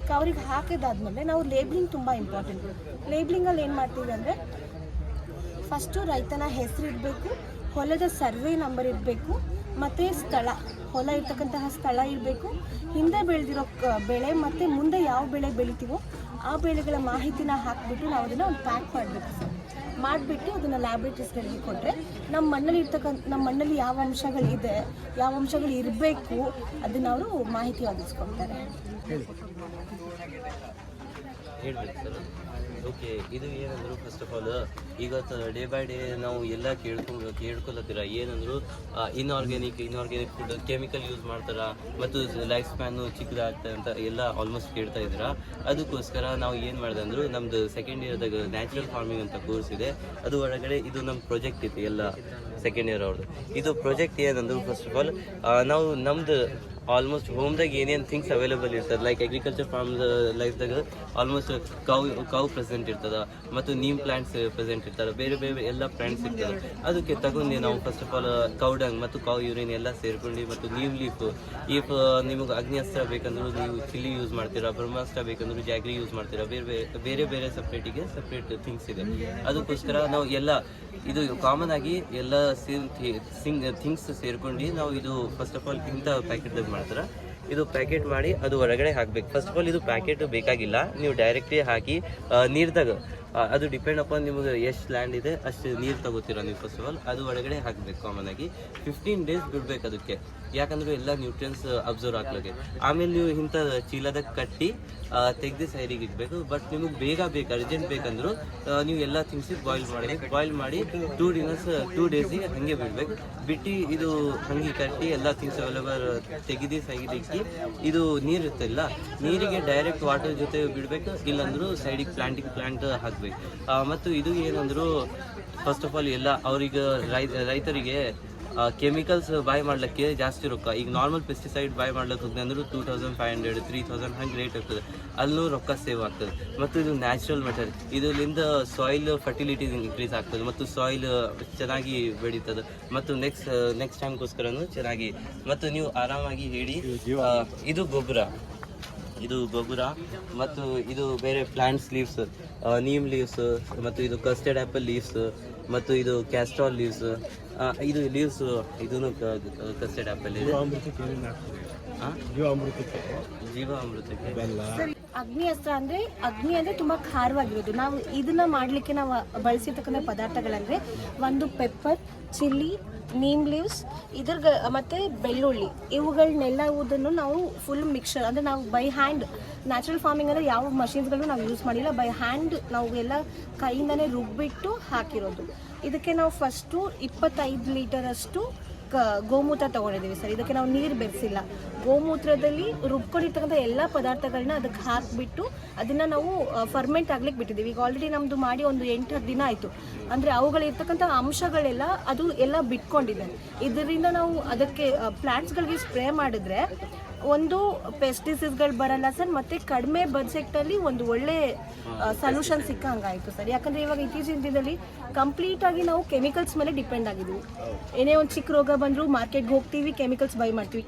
[SPEAKER 7] ಕವರಿಗೆ ಹಾಕಿದಾದ್ಮೇಲೆ ನಾವು ಲೇಬ್ಲಿಂಗ್ ತುಂಬ ಇಂಪಾರ್ಟೆಂಟ್. ಲೇಬ್ಲಿಂಗಲ್ಲಿ ಏನು ಮಾಡ್ತೀವಿ ಅಂದರೆ ಫಸ್ಟು ರೈತನ ಹೆಸರು ಇರಬೇಕು, ಹೊಲದ ಸರ್ವೆ ನಂಬರ್ ಇರಬೇಕು, ಮತ್ತು ಸ್ಥಳ, ಹೊಲ ಇರ್ತಕ್ಕಂತಹ ಸ್ಥಳ ಇರಬೇಕು, ಹಿಂದೆ ಬೆಳೆದಿರೋ ಬೆಳೆ ಮತ್ತು ಮುಂದೆ ಯಾವ ಬೆಳೆ ಬೆಳಿತೀವೋ ಆ ಬೆಳೆಗಳ ಮಾಹಿತಿನ ಹಾಕಿಬಿಟ್ಟು ನಾವು ಅದನ್ನು ಒಂದು ಪ್ಯಾಕ್ ಮಾಡಬೇಕು ಸರ್. ಮಾಡಿಬಿಟ್ಟು ಅದನ್ನು ಲ್ಯಾಬ್ರೇಟರೀಸ್ಗಳಿಗೆ ಕೊಟ್ಟರೆ ನಮ್ಮ ಮಣ್ಣಲ್ಲಿ ಯಾವ ಅಂಶಗಳಿದೆ, ಯಾವ ಅಂಶಗಳು ಇರಬೇಕು ಅದನ್ನು ಅವರು ಮಾಹಿತಿ ಒದಗಿಸ್ಕೊಡ್ತಾರೆ.
[SPEAKER 8] ಹೇಳ್ಬೇಕು ಸರ್. ಓಕೆ, ಇದು ಏನಂದ್ರು ಫಸ್ಟ್ ಆಫ್ ಆಲ್ ಈಗ ಡೇ ಬೈ ಡೇ ನಾವು ಎಲ್ಲ ಕೇಳ್ಕೊಳತ್ತೀರ ಏನಂದ್ರು ಇನ್ಆರ್ಗ್ಯಾನಿಕ್ ಫುಡ್ ಕೆಮಿಕಲ್ ಯೂಸ್ ಮಾಡ್ತಾರ ಮತ್ತು ಲೈಫ್ ಸ್ಪ್ಯಾನು ಚಿಕ್ಕದಾಗ್ತದೆ ಅಂತ ಎಲ್ಲ ಆಲ್ಮೋಸ್ಟ್ ಕೇಳ್ತಾ ಇದ್ದೀರಾ. ಅದಕ್ಕೋಸ್ಕರ ನಾವು ಏನು ಮಾಡಿದೆ ಅಂದರು, ನಮ್ಮದು ಸೆಕೆಂಡ್ ಇಯರ್ದಾಗ ನ್ಯಾಚುರಲ್ ಫಾರ್ಮಿಂಗ್ ಅಂತ ಕೋರ್ಸ್ ಇದೆ, ಅದು ಒಳಗಡೆ ಇದು ನಮ್ಮ ಪ್ರಾಜೆಕ್ಟ್ ಇತ್ತು ಎಲ್ಲ ಸೆಕೆಂಡ್ ಇಯರ್ ಅವ್ರದ್ದು. ಇದು ಪ್ರಾಜೆಕ್ಟ್ ಏನಂದ್ರು ಫಸ್ಟ್ ಆಫ್ ಆಲ್ ನಾವು ನಮ್ದು ಆಲ್ಮೋಸ್ಟ್ ಹೋಮ್ದಾಗ ಏನೇನು ಥಿಂಗ್ಸ್ ಅವೈಲೇಬಲ್ ಇರ್ತದೆ, ಲೈಕ್ ಅಗ್ರಿಕಲ್ಚರ್ ಫಾರ್ಮ್ ಲೈಫ್ದಾಗ ಆಲ್ಮೋಸ್ಟ್ ಕೌ ಪ್ರೆಸೆಂಟ್ ಇರ್ತದೆ ಮತ್ತು ನೀಮ್ ಪ್ಲಾಂಟ್ಸ್ ಪ್ರೆಸೆಂಟ್ ಇರ್ತಾರೆ, ಬೇರೆ ಎಲ್ಲ ಪ್ಲಾಂಟ್ಸ್ ಇರ್ತದೆ. ಅದಕ್ಕೆ ತಗೊಂಡು ನಾವು ಫಸ್ಟ್ ಆಫ್ ಆಲ್ ಕೌಡಂಗ್ ಮತ್ತು ಕೌ ಯೂರಿನ್ ಎಲ್ಲ ಸೇರ್ಕೊಂಡು ಮತ್ತು ನೀಮ್ ಲೀಫ್, ಇಫ್ ನಿಮಗೆ ಅಗ್ನಿಅಸ್ತ್ರ ಬೇಕಂದ್ರೂ ನೀವು ಚಿಲ್ಲಿ ಯೂಸ್ ಮಾಡ್ತೀರಾ, ಬ್ರಹ್ಮಾಸ್ತ್ರ ಬೇಕಂದ್ರೂ ಜಾಗ್ರಿ ಯೂಸ್ ಮಾಡ್ತೀರಾ, ಬೇರೆ ಸಪ್ರೇಟ್ ಥಿಂಗ್ಸ್ ಇದೆ. ಅದಕ್ಕೋಸ್ಕರ ನಾವು ಎಲ್ಲ ಇದು ಕಾಮನ್ ಆಗಿ ಎಲ್ಲ ಥಿಂಗ್ಸ್ ಸೇರ್ಕೊಂಡು ನಾವು ಇದು ಫಸ್ಟ್ ಆಫ್ ಆಲ್ ಇಂಥ ಪ್ಯಾಕೆಟ್ದಾಗ ಮಾಡ್ತಾರೆ. ಇದು ಪ್ಯಾಕೆಟ್ ಮಾಡಿ ಅದು ಹೊರಗಡೆ ಹಾಕ್ಬೇಕು. ಫಸ್ಟ್ ಆಫ್ ಆಲ್ ಇದು ಪ್ಯಾಕೆಟ್ ಬೇಕಾಗಿಲ್ಲ, ನೀವು ಡೈರೆಕ್ಟ್ಲಿ ಹಾಕಿ ನೀರ್ದಾಗ ಅದು ಡಿಪೆಂಡ್ ಅಪಾನ್ ನಿಮಗೆ ಎಷ್ಟು ಲ್ಯಾಂಡ್ ಇದೆ ಅಷ್ಟು ನೀರು ತಗೋತೀರ ನೀವು. ಫಸ್ಟ್ ಆಫ್ ಆಲ್ ಅದು ಒಳಗಡೆ ಹಾಕಬೇಕು. ಕಾಮನ್ ಆಗಿ 15 days ಬಿಡ್ಬೇಕು ಅದಕ್ಕೆ, ಯಾಕಂದ್ರೆ ಎಲ್ಲ ನ್ಯೂಟ್ರಿಯನ್ಸ್ ಅಬ್ಸರ್ವ್ ಆಗ್ಲಿಕ್ಕೆ. ಆಮೇಲೆ ನೀವು ಇಂಥ ಚೀಲದಾಗ ಕಟ್ಟಿ ತೆಗೆದು ಸೈಡಿಗೆ ಇಡಬೇಕು. ಬಟ್ ನಿಮಗೆ ಬೇಕು ಅರ್ಜೆಂಟ್ ಬೇಕಂದ್ರು ನೀವು ಎಲ್ಲ ಥಿಂಗ್ಸಿಗೆ ಬಾಯ್ಲ್ ಮಾಡಿ 2 ಡೇಸಿಗೆ ಹಾಗೆ ಬಿಡ್ಬೇಕು. ಬಿಟ್ಟು ಇದು ಹಂಗೆ ಕಟ್ಟಿ ಎಲ್ಲ ಥಿಂಗ್ಸ್ ಅವೈಲೇಬಲ್ ತೆಗೆದು ಸೈಡಿಗೆ ಇಟ್ಟು ಇದು ನೀರು ಇರ್ತಿಲ್ಲ, ನೀರಿಗೆ ಡೈರೆಕ್ಟ್ ವಾಟರ್ ಜೊತೆ ಬಿಡಬೇಕು, ಇಲ್ಲಾಂದ್ರೂ ಸೈಡಿಗೆ ಪ್ಲಾಂಟ್ ಹಾಕಬೇಕು. ಮತ್ತು ಇದು ಏನಂದ್ರು ಫಸ್ಟ್ ಆಫ್ ಆಲ್ ಎಲ್ಲ ಅವ್ರಿಗೆ ರೈತರಿಗೆ ಕೆಮಿಕಲ್ಸ್ ಬಾಯ್ ಮಾಡ್ಲಿಕ್ಕೆ ಜಾಸ್ತಿ ರೊಕ್ಕ. ಈಗ ನಾರ್ಮಲ್ ಪೆಸ್ಟಿಸೈಡ್ ಬಾಯ್ ಮಾಡ್ಲಿಕ್ಕೆ ಹೋಗ್ತದೆ ಅಂದ್ರೆ 2500 3000 ಹಂಗೆ ರೇಟ್ ಆಗ್ತದೆ, ಅಲ್ಲೂ ರೊಕ್ಕ ಸೇವ್ ಆಗ್ತದೆ. ಮತ್ತು ಇದು ನ್ಯಾಚುರಲ್ ಮೆಟೀರಿಯಲ್, ಇದರಿಂದ ಸಾಯಿಲ್ ಫರ್ಟಿಲಿಟಿ ಇನ್ಕ್ರೀಸ್ ಆಗ್ತದೆ ಮತ್ತು ಸಾಯಿಲ್ ಚೆನ್ನಾಗಿ ಬೆಳೀತದೆ ಮತ್ತು ನೆಕ್ಸ್ಟ್ ಟೈಮ್ಗೋಸ್ಕರನೂ ಚೆನ್ನಾಗಿ ಮತ್ತು ನೀವು ಆರಾಮಾಗಿ ಹೇಳಿ. ಇದು ಗೊಬ್ಬರ ಮತ್ತು ಇದು ಬೇರೆ ಪ್ಲಾಂಟ್ಸ್ ಲೀವ್ಸ್, ನೀಮ್ ಲೀವ್ಸ್ ಮತ್ತು ಇದು ಕಸ್ಟರ್ಡ್ ಆ್ಯಪಲ್ ಲೀವ್ಸ್ ಮತ್ತು ಇದು ಕ್ಯಾಸ್ಟ್ರಾಲ್ ಲೀವ್ಸ್, ಇದು ಲೀವ್ಸ್ ಇದೂ ಕಸ್ಟರ್ಡ್ ಆ್ಯಪಲ್ ಇದೆ. ಜೀವಾಮೃತಕ್ಕೆ
[SPEAKER 7] ಅಗ್ನಿ ಅಂದ್ರೆ ತುಂಬಾ ಖಾರವಾಗಿರೋದು. ನಾವು ಇದನ್ನ ಮಾಡ್ಲಿಕ್ಕೆ ನಾವು ಬಳಸಿರ್ತಕ್ಕಂಥ ಪದಾರ್ಥಗಳಂದ್ರೆ ಒಂದು ಪೆಪ್ಪರ್, ಚಿಲ್ಲಿ, ನೀಮ್ ಲೀವ್ಸ್, ಮತ್ತೆ ಬೆಳ್ಳುಳ್ಳಿ, ಇವುಗಳನ್ನೆಲ್ಲವುದನ್ನು ನಾವು ಫುಲ್ ಮಿಕ್ಸರ್ ಅಂದ್ರೆ ನಾವು ಬೈ ಹ್ಯಾಂಡ್, ನ್ಯಾಚುರಲ್ ಫಾರ್ಮಿಂಗ್ ಅಂದರೆ ಯಾವ ಮಷಿನ್ಸ್ಗಳು ನಾವು ಯೂಸ್ ಮಾಡಿಲ್ಲ, ಬೈ ಹ್ಯಾಂಡ್ ನಾವು ಎಲ್ಲ ಕೈಯಿಂದನೇ ರುಬ್ಬಿಟ್ಟು ಹಾಕಿರೋದು. ಇದಕ್ಕೆ ನಾವು ಫಸ್ಟು 25 ಲೀಟರಷ್ಟು ಗೋಮೂತ್ರ ತೊಗೊಂಡಿದ್ದೀವಿ ಸರ್. ಇದಕ್ಕೆ ನಾವು ನೀರು ಬೆರೆಸಿಲ್ಲ, ಗೋಮೂತ್ರದಲ್ಲಿ ರುಬ್ಕೊಂಡಿರ್ತಕ್ಕಂಥ ಎಲ್ಲ ಪದಾರ್ಥಗಳನ್ನ ಅದಕ್ಕೆ ಹಾಕಿಬಿಟ್ಟು ಅದನ್ನು ನಾವು ಫರ್ಮೆಂಟ್ ಆಗ್ಲಿಕ್ಕೆ ಬಿಟ್ಟಿದ್ದೀವಿ. ಈಗ ಆಲ್ರೆಡಿ ನಮ್ಮದು ಮಾಡಿ ಒಂದು 8-10 ದಿನ ಆಯಿತು. ಅಂದರೆ ಅವುಗಳಿರ್ತಕ್ಕಂಥ ಅಂಶಗಳೆಲ್ಲ ಅದು ಎಲ್ಲ ಬಿಟ್ಕೊಂಡಿದೆ. ಇದರಿಂದ ನಾವು ಅದಕ್ಕೆ ಪ್ಲಾಂಟ್ಸ್ಗಳಿಗೆ ಸ್ಪ್ರೇ ಮಾಡಿದ್ರೆ ಒಂದು ಪೆಸ್ಟಿಸೈಡ್ಸ್ಗಳು ಬರಲ್ಲ ಸರ್, ಮತ್ತು ಕಡಿಮೆ ಬಜೆಟಲ್ಲಿ ಒಂದು ಒಳ್ಳೆ ಸೊಲ್ಯೂಷನ್ ಸಿಕ್ಕಂಗಾಯಿತು ಸರ್. ಯಾಕಂದರೆ ಇವಾಗ ಇತ್ತೀಚಿನ ದಿನದಲ್ಲಿ ಕಂಪ್ಲೀಟಾಗಿ ನಾವು ಕೆಮಿಕಲ್ಸ್ ಮೇಲೆ ಡಿಪೆಂಡ್ ಆಗಿದ್ದೀವಿ. ಏನೇ ಒಂದು ಚಿಕ್ಕ ರೋಗ ಬಂದರೂ ಮಾರ್ಕೆಟ್ಗೆ ಹೋಗ್ತೀವಿ, ಕೆಮಿಕಲ್ಸ್ ಬೈ ಮಾಡ್ತೀವಿ.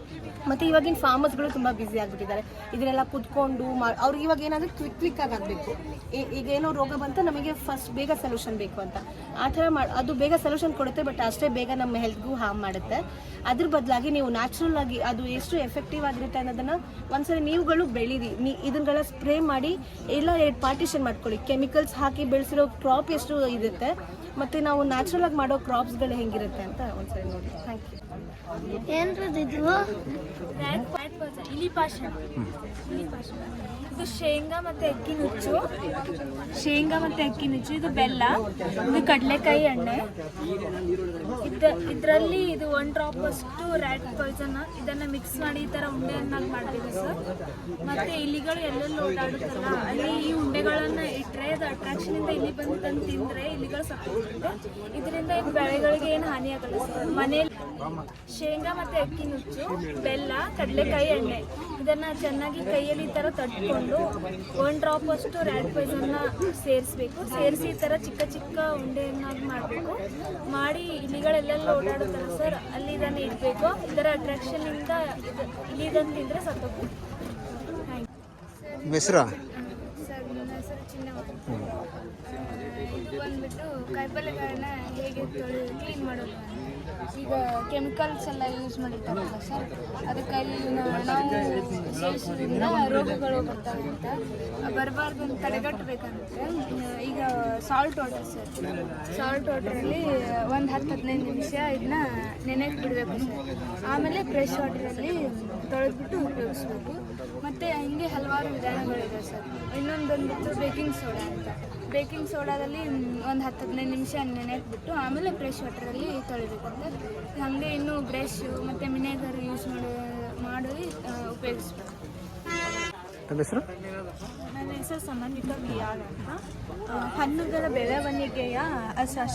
[SPEAKER 7] ಮತ್ತು ಇವಾಗಿನ ಫಾರ್ಮರ್ಸ್ಗಳು ತುಂಬ ಬ್ಯುಸಿ ಆಗಿಬಿಟ್ಟಿದ್ದಾರೆ. ಇದನ್ನೆಲ್ಲ ಕುತ್ಕೊಂಡು ಅವ್ರಿಗೆ ಇವಾಗ ಏನಾದರೂ ಕ್ವಿಕ್ಕಾಗಿ ಆಗಬೇಕು. ಈಗ ಏನೋ ರೋಗ ಬಂತು, ನಮಗೆ ಫಸ್ಟ್ ಬೇಗ ಸೊಲ್ಯೂಷನ್ ಬೇಕು ಅಂತ ಆ ಥರ ಅದು ಬೇಗ ಸೊಲ್ಯೂಷನ್ ಕೊಡುತ್ತೆ, ಬಟ್ ಅಷ್ಟೇ ಬೇಗ ನಮ್ಮ ಹೆಲ್ತ್ಗೂ ಹಾರ್ಮ್ ಮಾಡುತ್ತೆ. ಅದ್ರ ಬದಲಾಗಿ ನೀವು ನ್ಯಾಚುರಲ್ ಆಗಿ ಅದು ಎಷ್ಟು ಎಫೆಕ್ಟಿವ್ ಆಗಿರುತ್ತೆ ಅನ್ನೋದನ್ನು ಒಂದ್ಸರಿ ನೀವುಗಳು ಬೆಳೀರಿ. ಇದನ್ನೆಲ್ಲ ಸ್ಪ್ರೇ ಮಾಡಿ ಎಲ್ಲ ಪಾರ್ಟಿಷನ್ ಮಾಡ್ಕೊಳ್ಳಿ. ಕೆಮಿಕಲ್ಸ್ ಹಾಕಿ ಬೆಳೆಸಿರೋ ಕ್ರಾಪ್ ಎಷ್ಟು ಇರುತ್ತೆ ಮತ್ತು ನಾವು ನ್ಯಾಚುರಲ್ ಆಗಿ ಮಾಡೋ ಕ್ರಾಪ್ಸ್ಗಳು ಹೆಂಗಿರುತ್ತೆ ಅಂತ ಒಂದ್ಸರಿ ನೋಡಿ. Thank you.
[SPEAKER 9] ಏನ್ರದ್ದು ಇಲಿಪಾಷಣ. ಇದು ಶೇಂಗಾ ಮತ್ತು ಅಕ್ಕಿ ನುಚ್ಚು, ಇದು ಬೆಲ್ಲ, ಇದು ಕಡಲೆಕಾಯಿ ಎಣ್ಣೆ. ಇದರಲ್ಲಿ ಇದು 1 ಡ್ರಾಪ್ ಅಷ್ಟು ರ್ಯಾಟ್ ಪಾಯ್ಸನ್. ಇದನ್ನು ಮಿಕ್ಸ್ ಮಾಡಿ ಈ ಥರ ಉಂಡೆಯನ್ನಾಗಿ ಮಾಡಬೇಕು ಸರ್. ಮತ್ತು ಇಲಿಗಳು ಎಲ್ಲೆಲ್ಲಿ ಓಡಾಡುತ್ತಲ್ಲ ಅಲ್ಲಿ ಈ ಉಂಡೆಗಳನ್ನು ಇಟ್ಟರೆ ಅದು ಅಟ್ರಾಕ್ಷನಿಂದ ಇಲ್ಲಿ ಬಂದು ತಂದು ತಿಂದರೆ ಇಲಿಗಳು ಸತ್ತೋಗುತ್ತೆ. ಇದರಿಂದ ಏನು ಬೆಳೆಗಳಿಗೆ ಏನು ಹಾನಿ ಆಗಲ್ಲ ಸರ್. ಮನೇಲಿ ಶೇಂಗಾ ಮತ್ತು ಅಕ್ಕಿ ನುಚ್ಚು, ಬೆಲ್ಲ, ಕಡಲೆಕಾಯಿ ಎಣ್ಣೆ ಇದನ್ನು ಚೆನ್ನಾಗಿ ಕೈಯಲ್ಲಿ ಈ ಥರ ತಟ್ಕೊಂಡು 1 ಡ್ರಾಪ್ ಅಷ್ಟು ರ್ಯಾಟ್ ಪಾಯ್ಸನ್ನ ಸೇರಿಸ್ಬೇಕು. ಸೇರಿಸಿ ಈ ಥರ ಚಿಕ್ಕ ಚಿಕ್ಕ ಉಂಡೆಯನ್ನಾಗಿ ಮಾಡಬೇಕು. ಮಾಡಿ ಇಲಿಗಳೆಲ್ಲೆಲ್ಲ ಓಡಾಡುತ್ತಲ್ಲ ಸರ್ ಅಲ್ಲಿ ಇದನ್ನು ಇಡಬೇಕು. ಇದರ ಅಟ್ರಾಕ್ಷನಿಂದ ಇಲ್ಲಿ ಇದನ್ನು ತಿಂದರೆ ಸತ್ತೋಗ್ಬೇಕು.
[SPEAKER 10] ಹೆಸರು
[SPEAKER 9] ಸರ್ ನನ್ನ ಹೆಸರು ಚಿನ್ನಮ್ಮ. ಇದು ಬಂದ್ಬಿಟ್ಟು ಕಾಯಿಪಲ್ಯಗಳನ್ನ ಹೇಗೆ ಕ್ಲೀನ್ ಮಾಡೋದು. ಈಗ ಕೆಮಿಕಲ್ಸ್ ಎಲ್ಲ ಯೂಸ್ ಮಾಡಿರ್ತಾರಲ್ಲ ಸರ್, ಅದಕ್ಕಾಗಿ ನಾವು ಸೇವಿಸೋದ್ರಿಂದ ರೋಗಗಳು ಬರ್ತಾವೆ ಅಂತ ಬರಬಾರ್ದು ಅಂತ ತಡೆಗಟ್ಟಬೇಕಂದ್ರೆ ಈಗ ಸಾಲ್ಟ್ ವಾಟರ್ ಸರ್, ಸಾಲ್ಟ್ ವಾಟರಲ್ಲಿ ಒಂದು 10-15 ನಿಮಿಷ ಇದನ್ನ ನೆನೆಗೆ ಬಿಡಬೇಕು ಸರ್. ಆಮೇಲೆ ಫ್ರೆಶ್ ವಾಟರಲ್ಲಿ ತೊಳೆದ್ಬಿಟ್ಟು ಉಪಯೋಗಿಸ್ಬೇಕು. ಮತ್ತು ಹೀಗೆ ಹಲವಾರು ವಿಧಾನಗಳಿದೆ ಸರ್. ಇನ್ನೊಂದು ಬಂದ್ಬಿಟ್ಟು ಬೇಕಿಂಗ್ ಸೋಡಾ ಅಂತ. ಬೇಕಿಂಗ್ ಸೋಡಾದಲ್ಲಿ ಒಂದು 10-15 ನಿಮಿಷ ನೆನೆಗೆ ಬಿಟ್ಟು ಆಮೇಲೆ ಫ್ರೆಶ್ ವಾಟರಲ್ಲಿ ತೊಳಿಬೇಕಂತ. ಹಾಗೆ ಇನ್ನೂ ಬ್ರಷ್ ಮತ್ತು ವಿನೆಗರ್ ಯೂಸ್ ಮಾಡಿ ಉಪಯೋಗಿಸ್ಬೇಕು.
[SPEAKER 10] ತಮ್ಮ ಹೆಸರು?
[SPEAKER 9] ನನ್ನ ಹೆಸರು ಸಂಬಂಧಿತ ವಿಯಾಳ್ ಅಂತ. ಹಣ್ಣುಗಳ ಬೆಳವಣಿಗೆಯ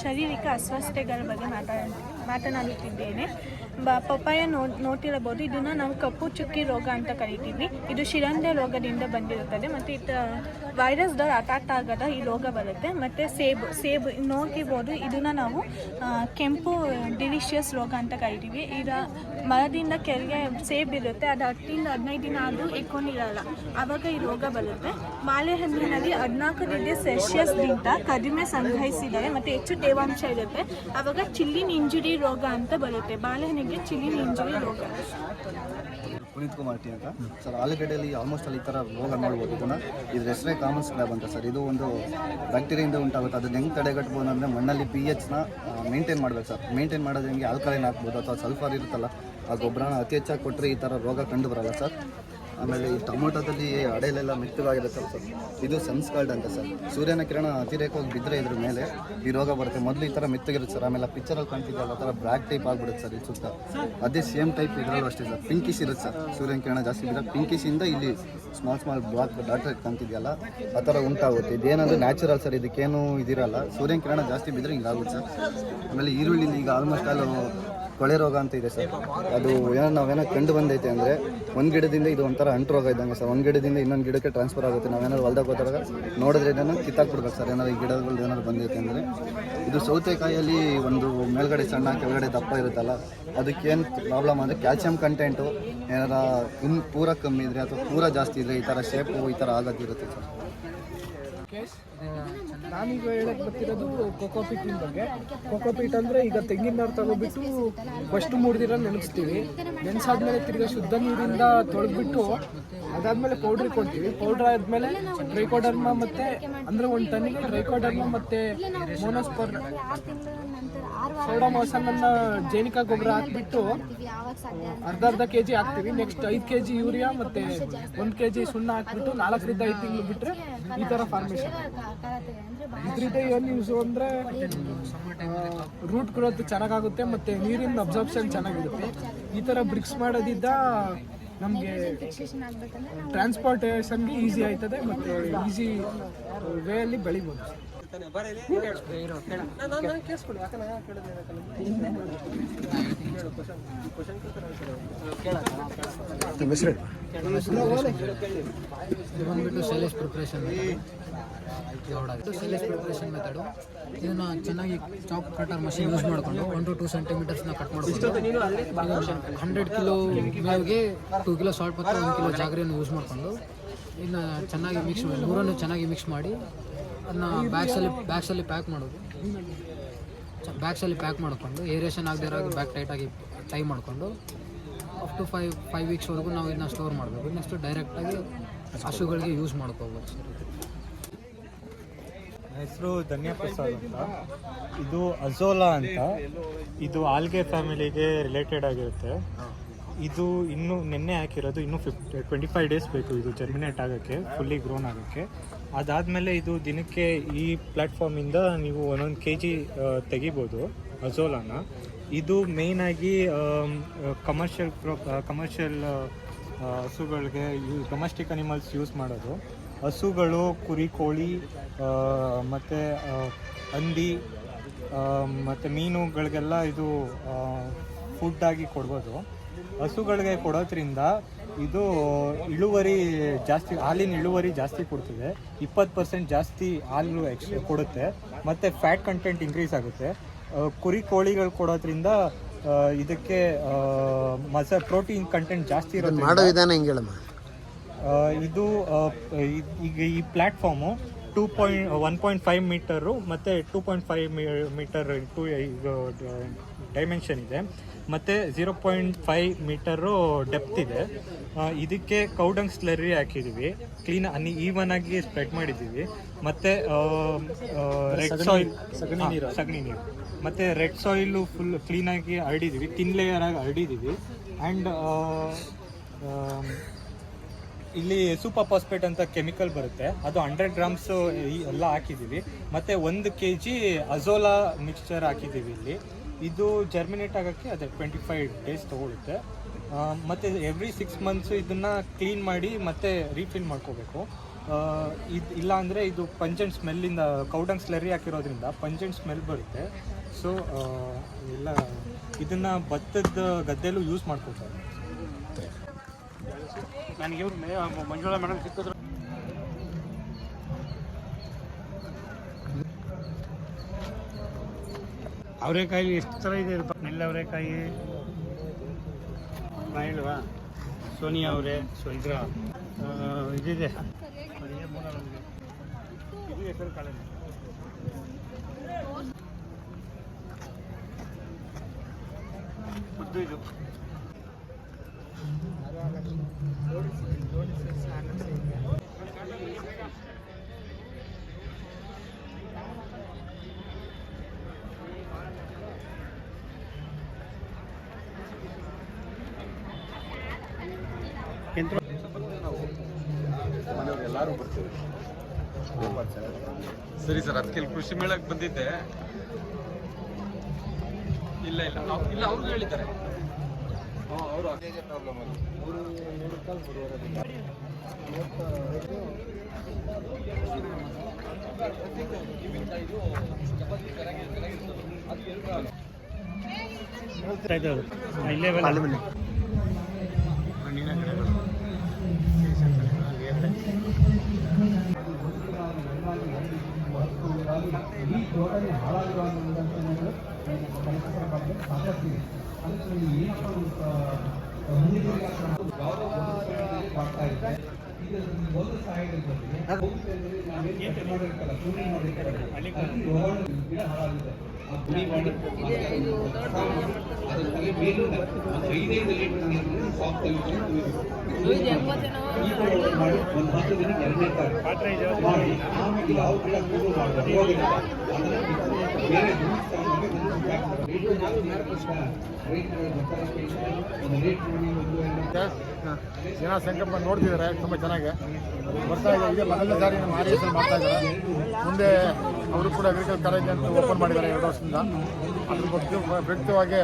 [SPEAKER 9] ಶಾರೀರಿಕ ಅಸ್ವಸ್ಥತೆಗಳ ಬಗ್ಗೆ ಮಾತನಾಡುತ್ತಿದ್ದೇನೆ. ಪಪ್ಪಾಯ ನೋಟಿರಬಹುದು. ಇದನ್ನು ನಾವು ಕಪ್ಪು ಚುಕ್ಕಿ ರೋಗ ಅಂತ ಕರಿತೀವಿ. ಇದು ಶಿರಂಧ್ರ ರೋಗದಿಂದ ಬಂದಿರುತ್ತದೆ ಮತ್ತು ವೈರಸ್ಗಳು ಅಟ್ಯಾಕ್ ಆಗದ ಈ ರೋಗ ಬರುತ್ತೆ. ಮತ್ತು ಸೇಬು ನೋಡ್ತಿರ್ಬೋದು. ಇದನ್ನು ನಾವು ಕೆಂಪು ಡಿಲಿಷಿಯಸ್ ರೋಗ ಅಂತ ಕರಿತೀವಿ. ಈಗ ಮರದಿಂದ ಕೆಳಗೆ ಸೇಬು ಇರುತ್ತೆ, ಅದು 10-15 ದಿನ ಆದರೂ ಎಕ್ಕೊಂಡಿರಲ್ಲ, ಆವಾಗ ಈ ರೋಗ ಬರುತ್ತೆ. ಬಾಳೆಹಣ್ಣಿನಲ್ಲಿ 14 ಡಿಗ್ರಿ ಸೆಲ್ಸಿಯಸ್ಗಿಂತ ಕಡಿಮೆ ಸಂಗ್ರಹಿಸಿದರೆ ಮತ್ತು ಹೆಚ್ಚು ತೇವಾಂಶ ಇರುತ್ತೆ, ಆವಾಗ ಚಿಲ್ಲಿನ್ ಇಂಜುರಿ ರೋಗ ಅಂತ ಬರುತ್ತೆ. ಬಾಳೆಹಣ್ಣಿಗೆ ಚಿಲ್ಲಿನ್ ಇಂಜುರಿ ರೋಗ.
[SPEAKER 11] ಪುನೀತ್ ಕುಮಾರ್ ಟಿ ಅಂತ ಸರ್. ಆಲೂಗಡ್ಡೆಯಲ್ಲಿ ಆಲ್ಮೋಸ್ಟ್ ಅಲ್ಲಿ ಈ ಥರ ರೋಗ ನೋಡ್ಬೋದು. ಇದ್ರ ಹೆಸರೇ ಕಾಮನ್ ಸ್ಕ್ರಾಬ್ ಅಂತ ಸರ್. ಇದು ಒಂದು ಬ್ಯಾಕ್ಟೀರಿಯಿಂದ ಉಂಟಾಗುತ್ತೆ. ಅದನ್ನ ಹೆಂಗೆ ತಡೆಗಟ್ಬೋದು ಅಂದರೆ ಮಣ್ಣಲ್ಲಿ pH-ನ ಮೇಂಟೈನ್ ಮಾಡಬೇಕು ಸರ್. ಮೇಂಟೈನ್ ಮಾಡೋದು ಹೆಂಗೆ ಆಲ್ಕಲೈನ್ ಹಾಕ್ಬೋದು ಅಥವಾ ಸಲ್ಫರ್ ಇರುತ್ತಲ್ಲ ಆ ಗೊಬ್ಬರನ ಅತಿ ಹೆಚ್ಚಾಗಿ ಕೊಟ್ಟರೆ ಈ ಥರ ರೋಗ ಕಂಡು ಬರಲ್ಲ ಸರ್. ಆಮೇಲೆ ಈ ಟೊಮೊಟೊದಲ್ಲಿ ಅಡೆಯಲೆಲ್ಲ ಮೆತ್ತಗಾಗಿರುತ್ತೆ ಸರ್. ಇದು ಸನ್ಸ್ಕಾಲ್ಡ್ ಅಂತ ಸರ್. ಸೂರ್ಯನ ಕಿರಣ ಅತಿರೇಕವಾಗಿ ಬಿದ್ದರೆ ಇದ್ರ ಮೇಲೆ ಈ ರೋಗ ಬರುತ್ತೆ. ಮೊದಲು ಈ ಥರ ಮೆತ್ತಗಿರುತ್ತೆ ಸರ್. ಆಮೇಲೆ ಪಿಕ್ಚರಲ್ಲಿ ಕಾಣ್ತಿದ್ದಲ್ಲ ಆ ಥರ ಬ್ಲ್ಯಾಕ್ ಟೈಪ್ ಆಗಿಬಿಡುತ್ತೆ ಸರ್ ಇದು ಸುತ್ತ. ಅದೇ ಸೇಮ್ ಟೈಪ್ ಇದರಲ್ಲೂ ಅಷ್ಟೇ ಸರ್. ಪಿಂಕಿಶ್ ಇರುತ್ತೆ ಸರ್. ಸೂರ್ಯನ ಕಿರಣ ಜಾಸ್ತಿ ಬಿದ್ದರೆ ಪಿಂಕಿಶಿಂದ ಇಲ್ಲಿ ಸ್ಮಾಲ್ ಬ್ಲಾಕ್ ಡಾಟ್ ಕಾಣ್ತಿದೆಯಲ್ಲ ಆ ಥರ ಉಂಟಾಗುತ್ತೆ. ಇದೇನಂದರೆ ನ್ಯಾಚುರಲ್ ಸರ್. ಇದಕ್ಕೇನು ಇದಿರಲ್ಲ. ಸೂರ್ಯನ ಕಿರಣ ಜಾಸ್ತಿ ಬಿದ್ದರೆ ಹಿಂಗಾಗುತ್ತೆ ಸರ್. ಆಮೇಲೆ ಈರುಳ್ಳಿಲಿ ಈಗ ಆಲ್ಮೋಸ್ಟ್ ಅಲ್ಲಿ ಕೊಳೆ ರೋಗ ಅಂತ ಇದೆ ಸರ್. ಅದು ನಾವೇನೋ ಕಂಡು ಬಂದೈತೆ ಅಂದರೆ ಒಂದು ಗಿಡದಿಂದ ಇದು ಒಂಥರ ಅಂಟು ರೋಗ ಇದ್ದಂಗೆ ಸರ್. ಒಂದು ಗಿಡದಿಂದ ಇನ್ನೊಂದು ಗಿಡಕ್ಕೆ ಟ್ರಾನ್ಸ್ಫರ್ ಆಗುತ್ತೆ. ನಾವೇನಾದ್ರು ಹೊಲ್ದಾಗ ಹೋದಾಗ ನೋಡಿದ್ರೆ ಇದನ್ನು ಕಿತ್ತಾಕ್ಬಿಡ್ಬೇಕು ಸರ್. ಏನಾದ್ರು ಈ ಗಿಡಗಳು ಏನಾದ್ರು ಬಂದೈತೆ ಅಂದರೆ. ಇದು ಸೌತೆಕಾಯಲ್ಲಿ ಒಂದು ಮೇಲ್ಗಡೆ ಸಣ್ಣ ಕೆಳಗಡೆ ದಪ್ಪ ಇರುತ್ತಲ್ಲ, ಅದಕ್ಕೇನು ಪ್ರಾಬ್ಲಮ್ ಅಂದರೆ ಕ್ಯಾಲ್ಸಿಯಂ ಕಂಟೆಂಟು ಏನಾರ ಇನ್ನು ಪೂರ ಕಮ್ಮಿ ಇದ್ದರೆ ಅಥವಾ ಪೂರ ಜಾಸ್ತಿ ಇದ್ದರೆ ಈ ಥರ ಶೇಪು ಈ ಥರ ಆಗೋದಿರುತ್ತೆ ಸರ್.
[SPEAKER 12] ನಾನೀಗ ಹೇಳಕ್ಕೆ ಬರ್ತಿರೋದು ಕೊಕೋಪೀಟಿನ ಬಗ್ಗೆ. ಕೊಕೋಪೀಟ್ ಅಂದರೆ ಈಗ ತೆಂಗಿನ ನಾರು ತಗೊಬಿಟ್ಟು ಫಸ್ಟ್ 3 ದಿನ ನೆನೆಸ್ತೀವಿ. ನೆನೆಸಾದ್ಮೇಲೆ ತಿರ್ಗಿ ಶುದ್ಧ ನೀರಿಂದ ತೊಳೆದ್ಬಿಟ್ಟು ಅದಾದಮೇಲೆ ಪೌಡ್ರಿಗೆ ಕೊಡ್ತೀವಿ. ಪೌಡ್ರ್ ಆದಮೇಲೆ ಟ್ರೈಕೋಡರ್ಮಾ ಮತ್ತು ಅಂದರೆ 1 ಟನ್ನಿಗೆ ಟ್ರೈಕೋಡರ್ಮಾ ಮತ್ತು ಮೋನೋಸ್ಪರ್ ಸೋಡಾಮಾಸನ್ನ ಜೈನಿಕ ಗೊಬ್ಬರ ಹಾಕ್ಬಿಟ್ಟು ಅರ್ಧ kg ಹಾಕ್ತೀವಿ. ನೆಕ್ಸ್ಟ್ 5 kg ಯೂರಿಯಾ ಮತ್ತು 1 kg ಸುಣ್ಣ ಹಾಕ್ಬಿಟ್ಟು 4ರಿಂದ 5 ತಿಂಗಳು ಬಿಟ್ಟರೆ ಈ ಥರ ಫಾರ್ಮೇಷನ್. ಇದರಿಂದ ಏನು ಯೂಸು ಅಂದರೆ ರೂಟ್ ಗ್ರೋತ್ ಚೆನ್ನಾಗಾಗುತ್ತೆ ಮತ್ತು ನೀರಿನ ಅಬ್ಸಾರ್ಪ್ಷನ್ ಚೆನ್ನಾಗಿರುತ್ತೆ. ಈ ಥರ ಬ್ರಿಕ್ಸ್ ಮಾಡೋದಿದ್ದ ನಮಗೆ ಟ್ರಾನ್ಸ್ಪೋರ್ಟೇಷನ್ಗೆ ಈಸಿ ಆಯ್ತದೆ ಮತ್ತು ಈಸಿ ವೇಯಲ್ಲಿ ಬೆಳಿಬೋದು.
[SPEAKER 13] ಇದು ಬಂದ್ಬಿಟ್ಟು ಸೆಲೆಸ್ ಪ್ರಿಪ್ರೇಷನ್ ಮೆಥಡು. ಇದನ್ನು ಚೆನ್ನಾಗಿ ಚಾಪ್ ಕಟರ್ ಮಷಿನ್ ಯೂಸ್ ಮಾಡಿಕೊಂಡು 1 to 2 ಸೆಂಟಿಮೀಟರ್ಸ್ನ ಕಟ್ ಮಾಡಿಕೊಂಡು 100 ಕಿಲೋ ಮೇವಿಗೆ 2 ಕಿಲೋ ಸಾಲ್ಟ್ ಮತ್ತು 1 ಕಿಲೋ ಜಾಗರಿಯನ್ನು ಯೂಸ್ ಮಾಡಿಕೊಂಡು ಇದನ್ನ ಚೆನ್ನಾಗಿ ಮೂರನ್ನು ಚೆನ್ನಾಗಿ ಮಿಕ್ಸ್ ಮಾಡಿ ಅದನ್ನ ಬ್ಯಾಗ್ಸಲ್ಲಿ ಪ್ಯಾಕ್ ಮಾಡೋದು. ಬ್ಯಾಗ್ಸಲ್ಲಿ ಪ್ಯಾಕ್ ಮಾಡಿಕೊಂಡು ಏರೇಷನ್ ಆಗದೇ ಇರೋ ಬ್ಯಾಗ್ ಟೈಟಾಗಿ ಟೈ ಮಾಡಿಕೊಂಡು ಅಪ್ ಟು 5 ವೀಕ್ಸ್ವರೆಗೂ ನಾವು ಇದನ್ನ ಸ್ಟೋರ್ ಮಾಡಬೇಕು. ನೆಕ್ಸ್ಟ್ ಡೈರೆಕ್ಟಾಗಿ ಹಸುಗಳಿಗೆ ಯೂಸ್ ಮಾಡ್ಕೋಬೋದು ಸರ್.
[SPEAKER 14] ಹೆಸರು ಧನ್ಯ ಪ್ರಸಾದ್ ಅಂತ. ಇದು ಅಜೋಲಾ ಅಂತ. ಇದು ಆಲ್ಗೆ ಫ್ಯಾಮಿಲಿಗೆ ರಿಲೇಟೆಡ್ ಆಗಿರುತ್ತೆ. ಇದು ಇನ್ನೂ ನೆನ್ನೆ ಹಾಕಿರೋದು ಇನ್ನೂ 25 ಡೇಸ್ ಬೇಕು ಇದು ಜರ್ಮಿನೇಟ್ ಆಗೋಕ್ಕೆ, ಫುಲ್ಲಿ ಗ್ರೋನ್ ಆಗೋಕ್ಕೆ. ಅದಾದಮೇಲೆ ಇದು ದಿನಕ್ಕೆ ಈ ಪ್ಲ್ಯಾಟ್ಫಾರ್ಮಿಂದ ನೀವು 1 kg ತೆಗಿಬೋದು ಅಜೋಲಾನ. ಇದು ಮೇಯ್ನಾಗಿ ಕಮರ್ಷಿಯಲ್ ಹಸುಗಳಿಗೆ ಡೊಮೆಸ್ಟಿಕ್ ಅನಿಮಲ್ಸ್ ಯೂಸ್ ಮಾಡೋದು. ಹಸುಗಳು, ಕುರಿ, ಕೋಳಿ ಮತ್ತು ಹಂದಿ ಮತ್ತು ಮೀನುಗಳಿಗೆಲ್ಲ ಇದು ಫುಡ್ಡಾಗಿ ಕೊಡ್ಬೋದು. ಹಸುಗಳಿಗೆ ಕೊಡೋದ್ರಿಂದ ಇದು ಇಳುವರಿ ಜಾಸ್ತಿ, ಹಾಲಿನ ಇಳುವರಿ ಜಾಸ್ತಿ ಕೊಡ್ತದೆ. 20% ಜಾಸ್ತಿ ಹಾಲು ಎಕ್ಸ್ಟ್ರಾ ಕೊಡುತ್ತೆ ಮತ್ತು ಫ್ಯಾಟ್ ಕಂಟೆಂಟ್ ಇನ್ಕ್ರೀಸ್ ಆಗುತ್ತೆ. ಕುರಿ ಕೋಳಿಗಳು ಕೊಡೋದ್ರಿಂದ ಇದಕ್ಕೆ ಪ್ರೋಟೀನ್ ಕಂಟೆಂಟ್ ಜಾಸ್ತಿ ಇರುತ್ತೆ.
[SPEAKER 10] ಮಾಡೋ ವಿಧಾನ ಹೆಂಗೆ ಹೇಳಮ್ಮ?
[SPEAKER 14] ಇದು ಈಗ ಈ ಪ್ಲ್ಯಾಟ್ಫಾರ್ಮು 1.5 ಮೀಟರು ಮತ್ತು 2.5 ಮೀಟರ್ ಡೈಮೆನ್ಷನ್ ಇದೆ ಮತ್ತು 0.5 ಮೀಟರು ಡೆಪ್ತ್ ಇದೆ. ಇದಕ್ಕೆ ಕೌಡಂಗ್ ಸ್ಲರ್ರಿ ಹಾಕಿದ್ದೀವಿ, ಕ್ಲೀನ್ ಈವನ್ ಆಗಿ ಸ್ಪ್ರೆಡ್ ಮಾಡಿದ್ದೀವಿ. ಮತ್ತು ರೆಡ್ ಸಾಯಿಲ್, ಸಗಣಿ ನೀರು ಮತ್ತು ರೆಡ್ ಸಾಯಿಲು ಫುಲ್ ಕ್ಲೀನಾಗಿ ಹರಡಿದ್ದೀವಿ, ತಿನ್ ಲೇಯರಾಗಿ ಹರಡಿದ್ದೀವಿ. ಆ್ಯಂಡ್ ಇಲ್ಲಿ ಸೂಪರ್ ಫಾಸ್ಫೇಟ್ ಅಂತ ಕೆಮಿಕಲ್ ಬರುತ್ತೆ, ಅದು 100 ಗ್ರಾಮ್ಸ್ ಎಲ್ಲ ಹಾಕಿದ್ದೀವಿ. ಮತ್ತು 1 kg ಅಜೋಲಾ ಮಿಕ್ಸ್ಚರ್ ಹಾಕಿದ್ದೀವಿ ಇಲ್ಲಿ. ಇದು ಜರ್ಮಿನೇಟ್ ಆಗೋಕ್ಕೆ ಅದೇ 25 ಡೇಸ್ ತೊಗೊಳುತ್ತೆ. ಮತ್ತು ಎವ್ರಿ 6 ಮಂತ್ಸು ಇದನ್ನು ಕ್ಲೀನ್ ಮಾಡಿ ಮತ್ತು ರೀಫಿಲ್ ಮಾಡ್ಕೋಬೇಕು. ಇಲ್ಲ ಅಂದರೆ ಇದು ಪಂಜೆಂಟ್ ಸ್ಮೆಲ್ಲಿಂದ, ಕೌಡಂಗ್ ಸ್ಲರ್ರಿ ಹಾಕಿರೋದ್ರಿಂದ ಪಂಜೆಂಟ್ ಸ್ಮೆಲ್ ಬರುತ್ತೆ. ಸೊ ಎಲ್ಲ ಇದನ್ನು ಭತ್ತದ ಗದ್ದೆಲ್ಲೂ ಯೂಸ್ ಮಾಡ್ಕೋತಾರೆ.
[SPEAKER 3] ನನಗೆ ಇವ್ರು ಮಂಜುಳಾ ಮೇಡಮ್ ಸಿಕ್ಕಿದ್ರು. ಅವರೆಕಾಯಿ ಎಷ್ಟು ಥರ ಇದೆ? ನೆಲ್ಲ ಅವರೆಕಾಯಿ ಇಲ್ವಾ? ಸೋನಿಯಾ ಅವರೇ, ಸೊ ಇದ್ರ ಇದಿದೆ, ಇದು ಹೆಸರು ಕಾಳು ಉದ್ದು. ಇದು
[SPEAKER 2] ಎಲ್ಲರೂ ಬರ್ತೀವಿ.
[SPEAKER 15] ಸರಿ ಸರ್, ಅದಕ್ಕೆ ಕೃಷಿ ಮೇಳಕ್ಕೆ ಬಂದಿದ್ದೆ. ಇಲ್ಲ ಅವ್ರು ಹೇಳಿದ್ದಾರೆ. ಅವರು ಅದೇ ಪ್ರಾಬ್ಲಮ್ ಅದು.
[SPEAKER 3] ಇಲ್ಲೇ ಮಣ್ಣಿನ ಗಿಡಗಳು
[SPEAKER 16] ಜನ ಸಂಕಲ್ಪ ನೋಡ್ತಿದ್ದಾರೆ, ತುಂಬ ಚೆನ್ನಾಗಿ ಬರ್ತಾ ಇದೆ. ಇದೇ ಮೊದಲನೇ ಸಾರಿ ನಮ್ಮ ಆರ್ಎಸ್ ಮಾಡ್ತಾ ಇದ್ದಾರೆ. ಮುಂದೆ ಅವರು ಕೂಡ ಅಗ್ರಿಕಲ್ಚರ್ ಕಾಲೇಜ್ ಅಂತ ಓಪನ್ ಮಾಡಿದ್ದಾರೆ 2 ವರ್ಷದಿಂದ. ಅದ್ರ ಬಗ್ಗೆ ವ್ಯಕ್ತವಾಗಿ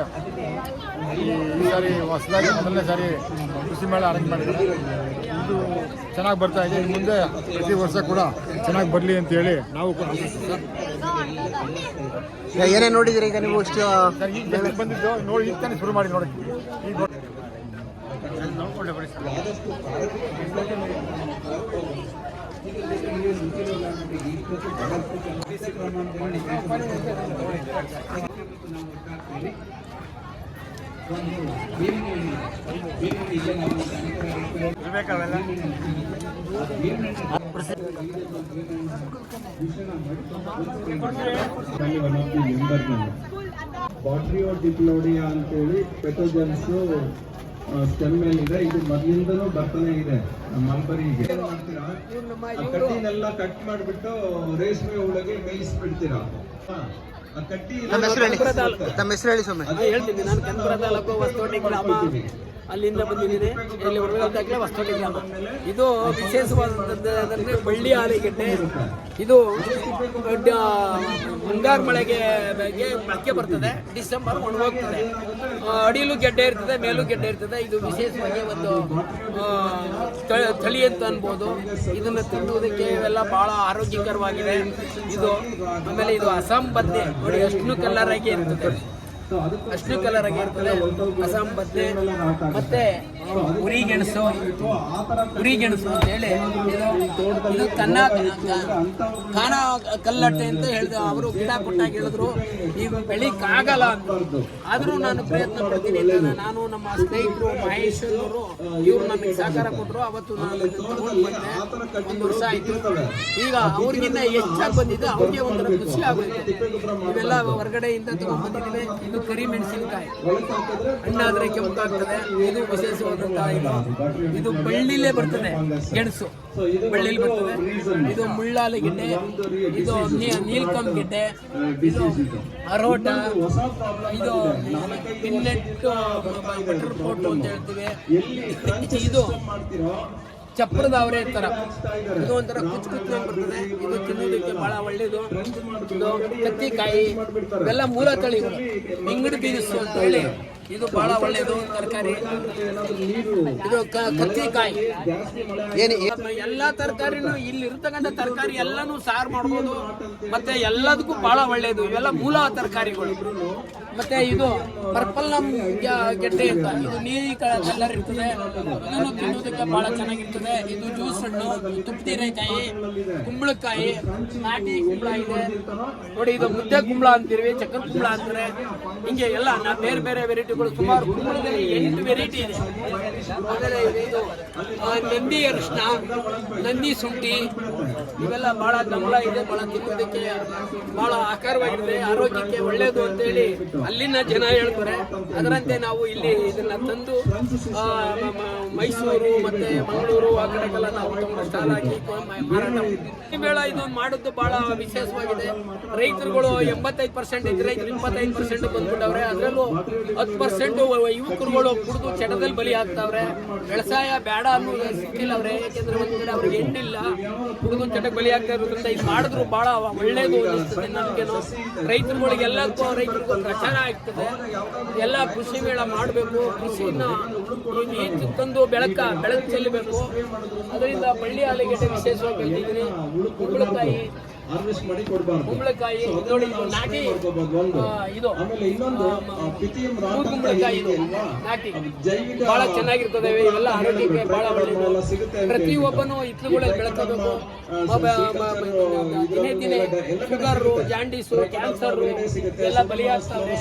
[SPEAKER 16] ಈ ಸಾರಿ ಹೊಸದಾಗಿ ಮೊದಲನೇ ಸಾರಿ ಕೃಷಿ ಮೇಳ ಅರೇಂಜ್ ಮಾಡಿದ್ದಾರೆ. ಇದು ಚೆನ್ನಾಗಿ ಬರ್ತಾ ಇದೆ. ಮುಂದೆ ಪ್ರತಿ ವರ್ಷ ಕೂಡ ಚೆನ್ನಾಗಿ ಬರಲಿ ಅಂತೇಳಿ ನಾವು ಕೂಡ
[SPEAKER 10] ಏನೇನು ನೋಡಿದ್ದೀರಿ ಈಗ ನೀವು? ಇಷ್ಟು
[SPEAKER 16] ಈಗ ಬಂದಿದ್ದು ನೋಡಿ, ಈಗ ತಾನೇ ಶುರು ಮಾಡಿ ನೋಡೋಕ್ಕೆ. ಈಗ ನೋಡ್ಕೊಂಡೆ ಬರೀ ಇರಬೇಕಾವೆಲ್ಲ.
[SPEAKER 17] ಬಾಟ್ರಿಯೋ ಡಿಪ್ಲೋಡಿಯಾ ಅಂತೇಳಿ ಪೆಥೋಜನ್ಸ್ ಸ್ಟೆಮ್ ಮೇಲಿದೆ. ಇದು ಮೊದಲಿಂದನೂ ಬರ್ತಾನೆ ಇದೆ ಮಲ್ಬರಿಗೆ. ಮಾಡ್ತೀರಾ, ಕಟ್ಟಿನೆಲ್ಲ ಕಟ್ ಮಾಡಿಬಿಟ್ಟು ರೇಷ್ಮೆ ಹುಳಗೆ ಮೇಯಿಸ್ಬಿಡ್ತೀರಾ. ಆ ಕಟ್ಟಿ
[SPEAKER 10] ನಮ್ಮ ಹೆಸರು ಹೇಳಿ ಸ್ವಾಮಿ.
[SPEAKER 17] ಅದೇ ಹೇಳ್ತೀನಿ. ನಾನು ಕೆಂಪುರ ತಾಲೂಕು ಹೊಸಕೋಟೆ ಗ್ರಾಮ
[SPEAKER 12] ಅಲ್ಲಿಂದ ಬಂದಿದ್ದೀನಿ. ಇಲ್ಲಿ ಹೊರಗಡೆ ಹೊಸಕೋಟೆ ಗ್ರಾಮ. ಇದು ವಿಶೇಷವಾದಂಥದ್ದು ಬಳ್ಳಿ ಆಲೂಗೆಡ್ಡೆ. ಇದು ಮುಂಗಾರು ಮಳೆಗೆ ಮೊಳಕೆ ಬರ್ತದೆ, ಡಿಸೆಂಬರ್ ಒಣಗೋಗ್ತದೆ. ಅಡಿಲೂ ಗೆಡ್ಡೆ ಇರ್ತದೆ, ಮೇಲೂ ಗೆಡ್ಡೆ ಇರ್ತದೆ. ಇದು ವಿಶೇಷವಾಗಿ ಒಂದು ತಳಿ ಅಂತ ಅನ್ಬೋದು. ಇದನ್ನು ತಿನ್ನುವುದಕ್ಕೆ ಇವೆಲ್ಲ ಭಾಳ ಆರೋಗ್ಯಕರವಾಗಿದೆ. ಇದು ಆಮೇಲೆ ಇದು ಅಸ್ಸಾಂ ಬದ್ನೆ ನೋಡಿ, ಅಷ್ಟು ಕಲರ್ ಆಗಿ ಇರ್ತದೆ, ಅಷ್ಟು ಕಲರ್ ಆಗಿ ಇರ್ತದೆ ಅಸ್ಸಾಂ ಬದ್ನೆ. ಮತ್ತೆ ಉರಿಗೆಣಸು ಅಂತ ಹೇಳಿ ಇದು ಕಾನ ಕಲ್ಲಟ್ಟೆ ಅಂತ ಹೇಳಿದ್ರು. ಅವರು ಗಿಡ ಕೊಟ್ಟಾಗಿ ಹೇಳಿದ್ರು ಈಗ ಬೆಳಿಕ್ಕಾಗಲ್ಲ ಅಂತ. ಆದರೂ ನಾನು ಪ್ರಯತ್ನ ಪಡ್ತೀನಿ. ನಾನು ನಮ್ಮ ಸ್ನೇಹಿತರು ಮಹೇಶ್ ಅವರು ಇವರು ನಮಗೆ ಸಹಕಾರ ಕೊಟ್ಟರು. ಅವತ್ತು ನಾನು ತಗೊಂಡು ಬಂದೆ, 1 ವರ್ಷ ಆಯಿತು. ಈಗ ಅವ್ರಿಗಿನ್ನ ಹೆಚ್ಚಾಗಿ ಬಂದಿದೆ, ಅವ್ರಿಗೆ ಒಂಥರ ಖುಷಿ ಆಗೋಯ್ತು. ಇವೆಲ್ಲ ಹೊರಗಡೆಯಿಂದ ತಗೊಂಡ್ಬಂದಿದ್ದೀವಿ. ಇದು ಕರಿಮೆಣಸಿನಕಾಯಿ, ಹಣ್ಣಾದರೆ ಕೆಂಪಾಗ್ತದೆ. ಇದು ವಿಶೇಷವಾದಂತಹ ಇದು ಬಳ್ಳಿಲೇ ಬರ್ತದೆ, ಗೆಣಸು ಬಳ್ಳಿಲಿ ಬರ್ತದೆ. ಇದು ಮುಳ್ಳಾಲೂಗೆಡ್ಡೆ, ಇದು ನೀಲ್ಕಂ ಗೆಡ್ಡೆ, ಇದು ಅರೋಟ, ಇದು ಪಿನ್ನೆಟ್ ಬಟರ್ ಪೋಟು ಅಂತ ಹೇಳ್ತೀವಿ. ಇದು ಚಪ್ಪರದ ಅವರೇ ಥರ, ಇದು ಒಂಥರ ಕುಚ್ಚುನಾಗಿ ಬರ್ತದೆ. ಇದು ತಿನ್ನೋದಕ್ಕೆ ಬಹಳ ಒಳ್ಳೇದು. ಇದು ಕತ್ತಿಕಾಯಿ, ಇವೆಲ್ಲ ಮೂಲ ತಳಿಗಳು. ಇಂಗಡಿ ಬೀನ್ಸು ಅಂತ ಹೇಳಿ ಇದು ಬಹಳ ಒಳ್ಳೇದು ತರಕಾರಿ. ಇದು ಕತ್ತಿಕಾಯಿ. ಎಲ್ಲ ತರಕಾರಿನೂ ಇಲ್ಲಿ ಇರ್ತಕ್ಕಂಥ ತರಕಾರಿ ಎಲ್ಲಾನು ಸಾರು ಮಾಡ್ಬೋದು. ಮತ್ತೆ ಎಲ್ಲದಕ್ಕೂ ಬಹಳ ಒಳ್ಳೇದು. ಇವೆಲ್ಲ ಮೂಲ ತರಕಾರಿಗಳು. ಮತ್ತೆ ಇದು ಪರ್ಪಲ್ ಗೆಡ್ಡೆ ಅಂತ, ಇದು ನೀಲಿ ಕಲರ್ ಇರ್ತದೆ. ಇದನ್ನು ತಿನ್ನೋದಕ್ಕೆ ಬಹಳ ಚೆನ್ನಾಗಿರ್ತದೆ. ಇದು ಜ್ಯೂಸ್ ಹಣ್ಣು, ತುಪ್ಪದೀರೆಕಾಯಿ, ಕುಂಬಳಕಾಯಿ, ನಾಟಿ ಕುಂಬಳ ಇದೆ ನೋಡಿ. ಇದು ಮುದ್ದೆ ಕುಂಬಳ ಅಂತೀವಿ, ಚಕ್ಕರ್ ಕುಂಬಳ ಅಂತಾರೆ. ಹಿಂಗೆ ಎಲ್ಲ ಬೇರೆ ಬೇರೆ ವೆರೈಟಿಗಳು ಸುಮಾರು. ಕುಂಬಳದಲ್ಲಿ 8 ವೆರೈಟಿ ಇದೆ. ಆಮೇಲೆ ಇದು ನಂದಿ ಅರಿಶಿನ, ನಂದಿ ಶುಂಠಿ, ಇವೆಲ್ಲ ಬಹಳ ಗಮಲ ಇದೆ. ಬಹಳ ತಿನ್ನೋದಕ್ಕೆ ಬಹಳ ಆಕಾರವಾಗಿದೆ, ಆರೋಗ್ಯಕ್ಕೆ ಒಳ್ಳೆಯದು ಅಂತೇಳಿ ಅಲ್ಲಿನ ಜನ ಹೇಳ್ತಾರೆ. ಅದರಂತೆ ನಾವು ಇಲ್ಲಿ ಇದನ್ನ ತಂದು ಮೈಸೂರು ಮತ್ತೆ ಮಂಗಳೂರು ಆ ಕಡೆಗೆಲ್ಲ ನಾವು ತಗೊಂಡು ಸ್ಟಾಲ್ ಹಾಕಿ ಮಾರಾಟ ಮಾಡ್ತೀವಿ. ಮೇಳ ಇದು ಮಾಡೋದು ಬಹಳ ವಿಶೇಷವಾಗಿದೆ. ರೈತರುಗಳು 85% ಇದ್ರೆ 25% ಬಂದ್ಬಿಟ್ಟವ್ರೆ. ಅದರಲ್ಲೂ 10% ಯುವಕರುಗಳು ಕುಡಿದು ಚಟದಲ್ಲಿ ಬಲಿ ಆಗ್ತಾವ್ರೆ. ವ್ಯವಸಾಯ ಬೇಡ ಅನ್ನೋದು ಸಿಕ್ಕಿಲ್ಲವ್ರೆ. ಯಾಕೆಂದ್ರೆ ಒಂದ್ ಕಡೆ ಅವ್ರಿಗೆ ಹೆಣ್ಣಿಲ್ಲ, ಕುಡಿದು ಚಟಕ್ಕೆ ಬಲಿ ಆಗ್ತಾ ಇರೋದ್ರಿಂದ ಇದು ಮಾಡಿದ್ರು ಬಹಳ ಒಳ್ಳೇದು ಅನಿಸ್ತದೆ ನನಗೇನು. ರೈತರುಗಳಿಗೆಲ್ಲಕ್ಕೂ ರೈತರಿಗೂ ಪ್ರಚಾರ ಆಗ್ತದೆ. ಎಲ್ಲ ಕೃಷಿ ಮೇಳ ಮಾಡಬೇಕು, ಕೃಷಿನ ನೀರು ತಂದು ಬೆಳಕು ಚೆಲ್ಲಬೇಕು. ಅದರಿಂದ ಬಳ್ಳಿ ಆಲೂಗೆಡ್ಡೆ ವಿಶೇಷವಾಗಿ ಬೆಳೆದಿದ್ದೀನಿ. ಕುಂಬಳಕಾಯಿ ನೋಡಿ, ನಾಟಿ ಇದು ಕುಂಬಳಕಾಯಿ ನಾಟಿ ಬಹಳ ಚೆನ್ನಾಗಿರ್ತದೆ. ಇವೆಲ್ಲ ಆರೋಗ್ಯಕ್ಕೆ ಬಹಳ ಒಳ್ಳೆಯದು. ಪ್ರತಿಯೊಬ್ಬನು ಹಿತ್ತಲುಗಳಲ್ಲಿ ಬೆಳೆಸಬೇಕು. ದಿನೇ ದಿನೇ ಶುಗರು, ಜಾಂಡೀಸು, ಕ್ಯಾನ್ಸರ್ ಎಲ್ಲ ಬಲಿಯಾಗ್ತವೆ.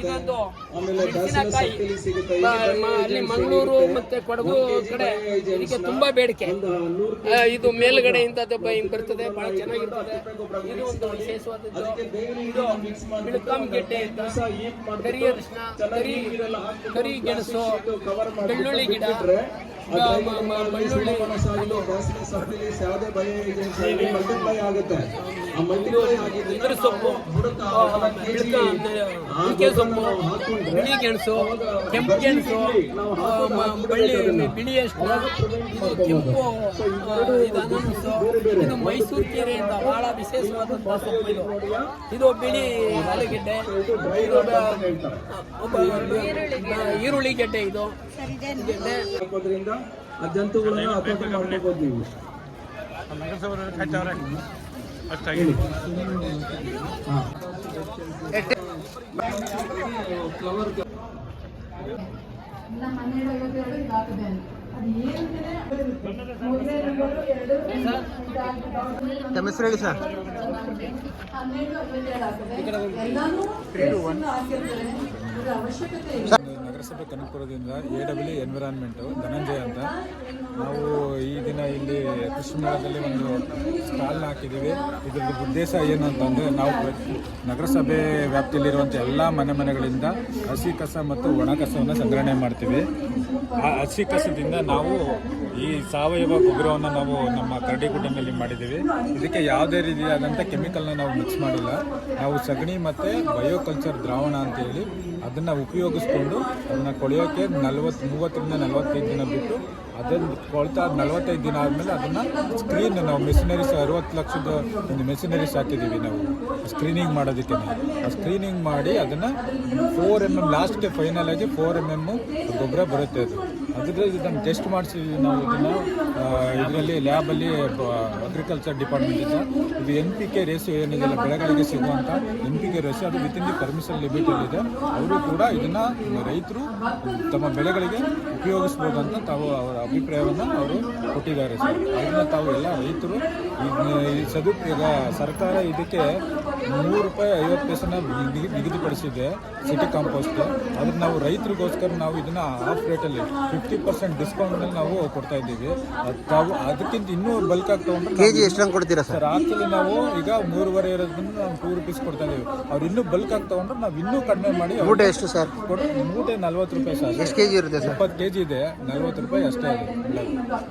[SPEAKER 12] ಇದೊಂದು ಮೆಣಸಿನಕಾಯಿ ಅಲ್ಲಿ ಮಂಗಳೂರು ಮತ್ತೆ ಕೊಡಗು ಕಡೆ ಇದಕ್ಕೆ ತುಂಬಾ ಬೇಡಿಕೆ. ಇದು ಮೇಲ್ಗಡೆಯಿಂದ ಬರ್ತದೆ, ಬಹಳ ಚೆನ್ನಾಗಿರ್ತದೆ. ಇದು ಒಂದು ವಿಶೇಷವಾದದ್ದು. ಇದು ಬಿಳುಕಂ ಗೆಡ್ಡೆ ಅಂತ, ಕರಿ ಅರಿಶಿನ, ಕರಿ ಗೆಣಸು, ಬೆಳ್ಳುಳ್ಳಿ ಗಿಡ, ಬೆಳ್ಳುಳ್ಳಿ, ಇದ್ರ ಸೊಪ್ಪು, ನುಗ್ಗೆ ಸೊಪ್ಪು, ಬಿಳಿ ಗೆಣಸು, ಕೆಂಪು ಗೆಣಸು, ಬಿಳಿ ಅಷ್ಟು, ಕೆಂಪು ಇದು ಅನನಸು, ಇದು ಮೈಸೂರು ಕೆರೆ ಅಂತ ಬಹಳ ವಿಶೇಷವಾದಂತಹ ಸೊಪ್ಪು. ಇದು ಬಿಳಿ ಆಲೂಗೆಡ್ಡೆ, ಈರುಳ್ಳಿ ಗೆಡ್ಡೆ, ಇದು ಗೆಡ್ಡೆ.
[SPEAKER 17] ಜಂತುಗಳನ್ನು ಹತೋಟಿ ಮಾಡ್ಕೋಬಹುದು ನೀವು.
[SPEAKER 10] ತಮ್ಮ ಹೆಸರು ಹೇಳಿ ಸರ್.
[SPEAKER 18] ನಗರಸಭೆ ಕನಕಪುರದಿಂದ AWE ಎನ್ವಿರಾನ್ಮೆಂಟು ಧನಂಜಯ ಅಂತ. ನಾವು ಈ ದಿನ ಇಲ್ಲಿ ಕೃಷಿ ಮೇಳದಲ್ಲಿ ಒಂದು ಸ್ಟಾಲ್ನ ಹಾಕಿದ್ದೀವಿ. ಇದರ ಉದ್ದೇಶ ಏನು ಅಂತಂದರೆ, ನಾವು ನಗರಸಭೆ ವ್ಯಾಪ್ತಿಯಲ್ಲಿರುವಂಥ ಎಲ್ಲ ಮನೆಗಳಿಂದ ಹಸಿ ಕಸ ಮತ್ತು ಒಣ ಕಸವನ್ನು ಸಂಗ್ರಹಣೆ ಮಾಡ್ತೀವಿ. ಆ ಹಸಿ ಕಸದಿಂದ ನಾವು ಈ ಸಾವಯವ ಗೊಬ್ಬರವನ್ನು ನಾವು ನಮ್ಮ ಕರಡಿಗುಡ್ಡನಲ್ಲಿ ಮಾಡಿದ್ದೀವಿ. ಇದಕ್ಕೆ ಯಾವುದೇ ರೀತಿಯಾದಂಥ ಕೆಮಿಕಲ್ನ ನಾವು ಮಿಕ್ಸ್ ಮಾಡಿಲ್ಲ. ನಾವು ಸಗಣಿ ಮತ್ತು ಬಯೋಕಲ್ಚರ್ ದ್ರಾವಣ ಅಂತೇಳಿ ಅದನ್ನು ಉಪಯೋಗಿಸ್ಕೊಂಡು ಅದನ್ನು ಕೊಳೆಯೋಕ್ಕೆ 30ರಿಂದ 45 ದಿನ ಬಿಟ್ಟು ಅದನ್ನು ಕೊಳ್ತಾ 45 ದಿನ ಆದಮೇಲೆ ಅದನ್ನು ಸ್ಕ್ರೀನ್ ನಾವು ಮೆಷಿನರೀಸ್ 60 ಲಕ್ಷದ ಒಂದು ಮೆಷಿನರೀಸ್ ಹಾಕಿದ್ದೀವಿ ನಾವು ಸ್ಕ್ರೀನಿಂಗ್ ಮಾಡೋದಕ್ಕೆ. ಆ ಸ್ಕ್ರೀನಿಂಗ್ ಮಾಡಿ ಅದನ್ನು 4 mm ಲಾಸ್ಟ್ಗೆ ಫೈನಲ್ ಆಗಿ 4 mm ಗೊಬ್ಬರ ಬರುತ್ತೆ. ಅದರಲ್ಲಿ ಇದನ್ನು ಟೆಸ್ಟ್ ಮಾಡಿಸಿದ್ವಿ ನಾವು. ಇದನ್ನು ಇದರಲ್ಲಿ ಲ್ಯಾಬಲ್ಲಿ ಅಗ್ರಿಕಲ್ಚರ್ ಡಿಪಾರ್ಟ್ಮೆಂಟಿಂದ ಇದು NPK ರೇಷಿಯೋ ಏನಿದೆಯಲ್ಲ ಬೆಳೆಗಳಿಗೆ ಸಿಗುವಂಥ NPK ರೇಷಿಯೋ ಅದು ವಿತಿನ್ ದಿ ಪರ್ಮಿಷನ್ ಲಿಮಿಟಲ್ಲಿದೆ. ಅವರು ಕೂಡ ಇದನ್ನು ರೈತರು ತಮ್ಮ ಬೆಳೆಗಳಿಗೆ ಉಪಯೋಗಿಸ್ಬೋದು ಅಂತ ತಾವು ಅವರ ಅಭಿಪ್ರಾಯವನ್ನು ಅವರು ಕೊಟ್ಟಿದ್ದಾರೆ ಸರ್. ಅದನ್ನು ತಾವು ಎಲ್ಲ ರೈತರು ಈ ಸದುಪಯೋಗ ಸರ್ಕಾರ ಇದಕ್ಕೆ ₹3.50 ನಿಗದಿಪಡಿಸಿದೆ ಸಿಟಿ ಕಾಂಪೋಸ್ಟ್. ಅದನ್ನು ನಾವು ರೈತರಿಗೋಸ್ಕರ ನಾವು ಇದನ್ನು ಆಫ್ ರೇಟಲ್ಲಿ 50% ಡಿಸ್ಕೌಂಟ್ನಲ್ಲಿ ನಾವು ಕೊಡ್ತಾ ಇದ್ದೀವಿ. ತಾವು ಅದಕ್ಕಿಂತ ಇನ್ನೂ ಬಲ್ಕ್ ಆಗಿ ತೊಗೊಂಡ್ರೆ
[SPEAKER 10] ಕೆಜಿ ಎಷ್ಟು ಕೊಡ್ತೀರಾ ಸರ್?
[SPEAKER 18] ಆಕ್ಚುಲಿ ನಾವು ಈಗ 3.5 ಇರೋದನ್ನು ನಾವು ₹2 ಕೊಡ್ತಾ ಇದ್ದೀವಿ. ಅವ್ರು ಇನ್ನೂ ಬಲ್ಕ್ ಆಗಿ ತೊಗೊಂಡ್ರೆ ನಾವು ಇನ್ನೂ ಕಡಿಮೆ ಮಾಡಿ.
[SPEAKER 10] ಮೂಟೆ ಎಷ್ಟು ಸರ್?
[SPEAKER 18] ಮೂಟೆ ₹40 ಸರ್.
[SPEAKER 10] ಎಷ್ಟು ಕೆಜಿ ಇರುತ್ತೆ ಸರ್?
[SPEAKER 18] 20 kg ಇದೆ, ₹40 ಅಷ್ಟೇ ಇದೆ.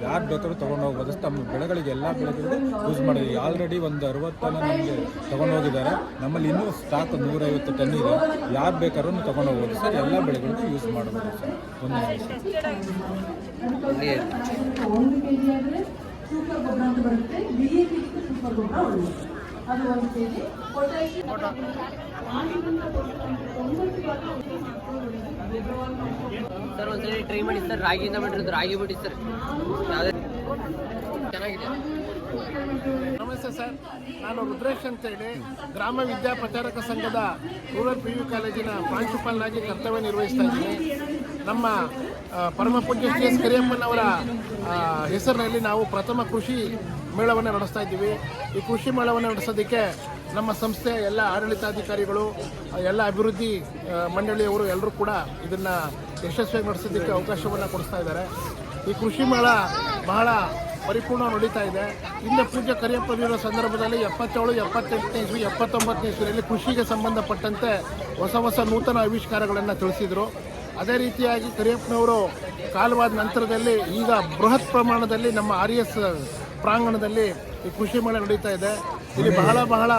[SPEAKER 18] ಯಾರು ಬೇಕಾದ್ರೂ ತೊಗೊಂಡು ಹೋಗ್ಬೋದು. ತಮ್ಮ ಬೆಳೆಗಳಿಗೆ ಎಲ್ಲ ಬೆಳೆಗಳಿಗೂ ಯೂಸ್ ಮಾಡಿದ್ವಿ. ಆಲ್ರೆಡಿ ಒಂದು 60 ಟನ್ ನಮಗೆ ತೊಗೊಂಡು ಹೋಗಿದ್ದಾರೆ. ನಮ್ಮಲ್ಲಿ ಇನ್ನೂ ಸ್ಟಾಕ್ 150 ಟನ್ ಇದೆ. ಯಾರು ಬೇಕಾದ್ರೂ ತೊಗೊಂಡು ಹೋಗ್ಬೋದು ಸರ್. ಎಲ್ಲ ಬೆಳೆಗಳಿಗೂ ಯೂಸ್ ಮಾಡ್ಬೋದು ಸರ್. ಒಂದು
[SPEAKER 19] ಸರ್ ಒಂದ್ಸರಿ ಟ್ರೈ ಮಾಡಿ ಸರ್. ರಾಗಿಯಿಂದ ಮಾಡಿರೋದು ರಾಗಿ ಬಿಡಿ ಸರ್. ಚೆನ್ನಾಗಿದೆ.
[SPEAKER 12] ನಮಸ್ತೆ ಸರ್, ನಾನು ರುದ್ರೇಶ್ ಅಂತೇಳಿ ಗ್ರಾಮ ವಿದ್ಯಾ ಪ್ರಚಾರಕ ಸಂಘದ ರೂರಲ್ PU ಕಾಲೇಜಿನ ಪ್ರಾಂಶುಪಾಲನಾಗಿ ಕರ್ತವ್ಯ ನಿರ್ವಹಿಸ್ತಾ ಇದ್ದೀನಿ. ನಮ್ಮ ಪರಮ ಪೂಜ್ಯ CS ಕರಿಯಪ್ಪನವರ ಹೆಸರಿನಲ್ಲಿ ನಾವು ಪ್ರಥಮ ಕೃಷಿ ಮೇಳವನ್ನು ನಡೆಸ್ತಾ ಇದ್ದೀವಿ. ಈ ಕೃಷಿ ಮೇಳವನ್ನು ನಡೆಸೋದಕ್ಕೆ ನಮ್ಮ ಸಂಸ್ಥೆಯ ಎಲ್ಲ ಆಡಳಿತಾಧಿಕಾರಿಗಳು, ಎಲ್ಲ ಅಭಿವೃದ್ಧಿ ಮಂಡಳಿಯವರು ಎಲ್ಲರೂ ಕೂಡ ಇದನ್ನು ಯಶಸ್ವಿಯಾಗಿ ನಡೆಸೋದಕ್ಕೆ ಅವಕಾಶವನ್ನು ಕೊಡಿಸ್ತಾ ಇದ್ದಾರೆ. ಈ ಕೃಷಿ ಮೇಳ ಬಹಳ ಪರಿಪೂರ್ಣ ನಡೀತಾ ಇದೆ. ಹಿಂದೆ ಪೂಜ್ಯ ಕರಿಯಪ್ಪನವರ ಸಂದರ್ಭದಲ್ಲಿ 77, 78ನೇ ಇಸ್ವಿ, 79ನೇ ಇಸ್ವಿಯಲ್ಲಿ ಕೃಷಿಗೆ ಸಂಬಂಧಪಟ್ಟಂತೆ ಹೊಸ ನೂತನ ಆವಿಷ್ಕಾರಗಳನ್ನು ತಿಳಿಸಿದರು. ಅದೇ ರೀತಿಯಾಗಿ ಕರಿಯಪ್ಪನವರು ಕಾಲವಾದ ನಂತರದಲ್ಲಿ ಈಗ ಬೃಹತ್ ಪ್ರಮಾಣದಲ್ಲಿ ನಮ್ಮ RS ಪ್ರಾಂಗಣದಲ್ಲಿ ಈ ಕೃಷಿ ಮೇಳ ನಡೀತಾ ಇದೆ. ಇಲ್ಲಿ ಬಹಳ